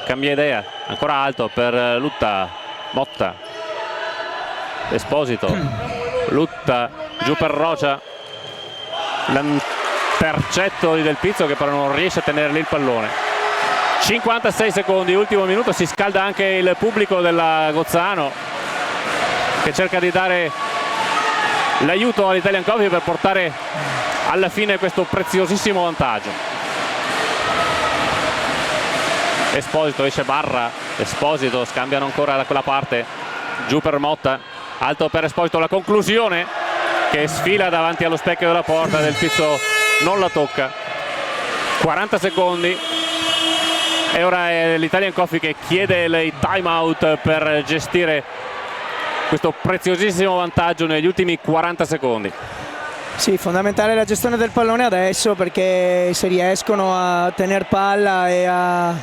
cambia idea, ancora alto per Lutta, Motta, Esposito, Lutta, giù per Rocia, l'intercetto di Del Pizzo che però non riesce a tenere lì il pallone. 56 secondi, ultimo minuto, si scalda anche il pubblico della Gozzano che cerca di dare l'aiuto all'Italian Coffee per portare alla fine questo preziosissimo vantaggio. Esposito, esce Barra, Esposito, scambiano ancora da quella parte, giù per Motta, alto per Esposito, la conclusione che sfila davanti allo specchio della porta, Del Pizzo non la tocca. 40 secondi e ora è l'Italian Coffee che chiede il time out per gestire questo preziosissimo vantaggio negli ultimi 40 secondi. Sì, fondamentale la gestione del pallone adesso, perché se riescono a tenere palla e a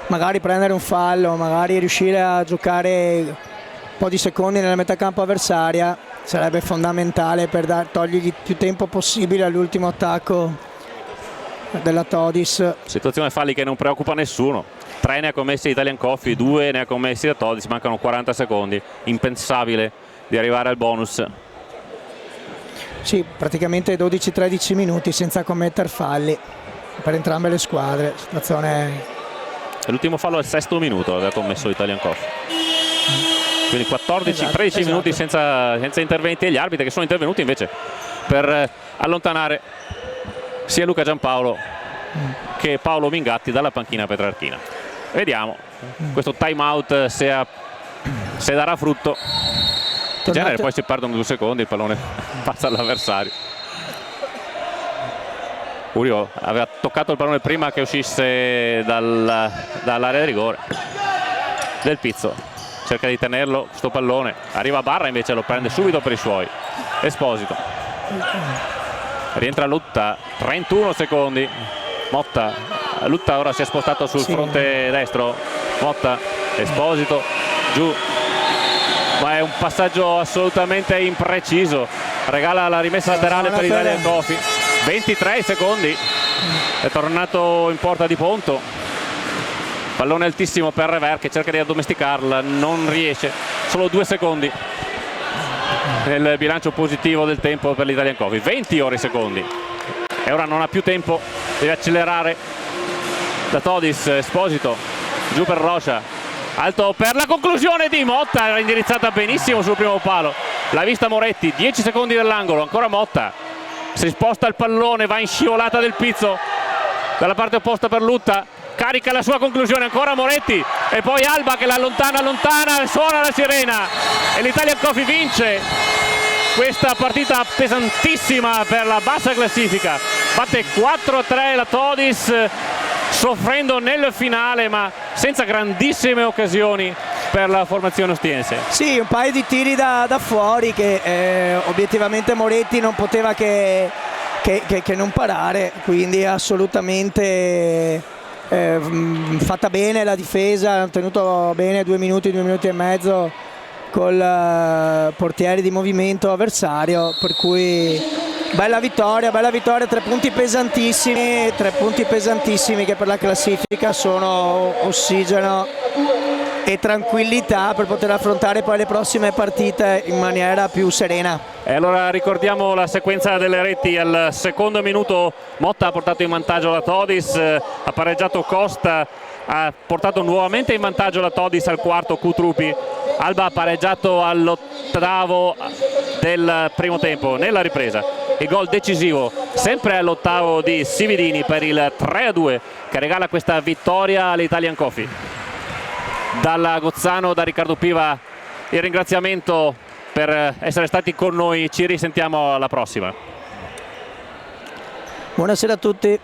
magari prendere un fallo, magari riuscire a giocare un po' di secondi nella metà campo avversaria, sarebbe fondamentale per togliergli più tempo possibile all'ultimo attacco della Todis. Situazione falli che non preoccupa nessuno. 3 ne ha commessi l'Italian Coffee, 2 ne ha commessi la Todis, mancano 40 secondi, impensabile di arrivare al bonus. Sì, praticamente 12-13 minuti senza commettere falli per entrambe le squadre. Situazione... L'ultimo fallo al 6° minuto aveva commesso l'Italian Coffee. Quindi 14-13 minuti senza interventi, e gli arbitri che sono intervenuti invece per allontanare sia Luca Giampaolo che Paolo Mingatti dalla panchina petrarchina. Vediamo questo time out se darà frutto. In genere poi si perdono 2 secondi, il pallone passa all'avversario. Urio aveva toccato il pallone prima che uscisse dall'area di rigore. Del Pizzo cerca di tenerlo questo pallone, arriva Barra, invece lo prende subito per i suoi. Esposito, rientra Lutta, 31 secondi. Motta, Lutta ora si è spostato sul fronte destro. Motta, Esposito, giù, ma è un passaggio assolutamente impreciso, regala la rimessa laterale per l'Italian Coffee. 23 secondi, è tornato in porta Di Ponto, pallone altissimo per Rever che cerca di addomesticarla, non riesce. Solo 2 secondi nel bilancio positivo del tempo per l'Italian Coffee. 20 ore secondi e ora non ha più tempo, deve accelerare. Da Todis, Esposito, giù per Rocia, alto per la conclusione di Motta, era indirizzata benissimo sul primo palo, l'ha vista Moretti. 10 secondi dall'angolo, ancora Motta, si sposta il pallone, va in scivolata Del Pizzo dalla parte opposta per Lutta, carica la sua conclusione, ancora Moretti e poi Alba che la allontana, suona la sirena e l'Italian Coffee vince questa partita pesantissima per la bassa classifica. Batte 4-3 la Todis, soffrendo nel finale ma senza grandissime occasioni per la formazione ostiense. Sì, un paio di tiri da fuori che obiettivamente Moretti non poteva che non parare, quindi assolutamente fatta bene la difesa, hanno tenuto bene 2 minuti e mezzo col portiere di movimento avversario, per cui bella vittoria, 3 punti pesantissimi che per la classifica sono ossigeno e tranquillità per poter affrontare poi le prossime partite in maniera più serena. E allora ricordiamo la sequenza delle reti. Al 2° minuto Motta ha portato in vantaggio la Todis, ha pareggiato Costa, ha portato nuovamente in vantaggio la Todis al 4° Cutrupi. Alba ha pareggiato all'8° del primo tempo nella ripresa. Il gol decisivo sempre all'8° di Sividini per il 3-2 che regala questa vittoria all'Italian Coffee. Dalla Gozzano, da Riccardo Piva, il ringraziamento per essere stati con noi. Ci risentiamo alla prossima. Buonasera a tutti.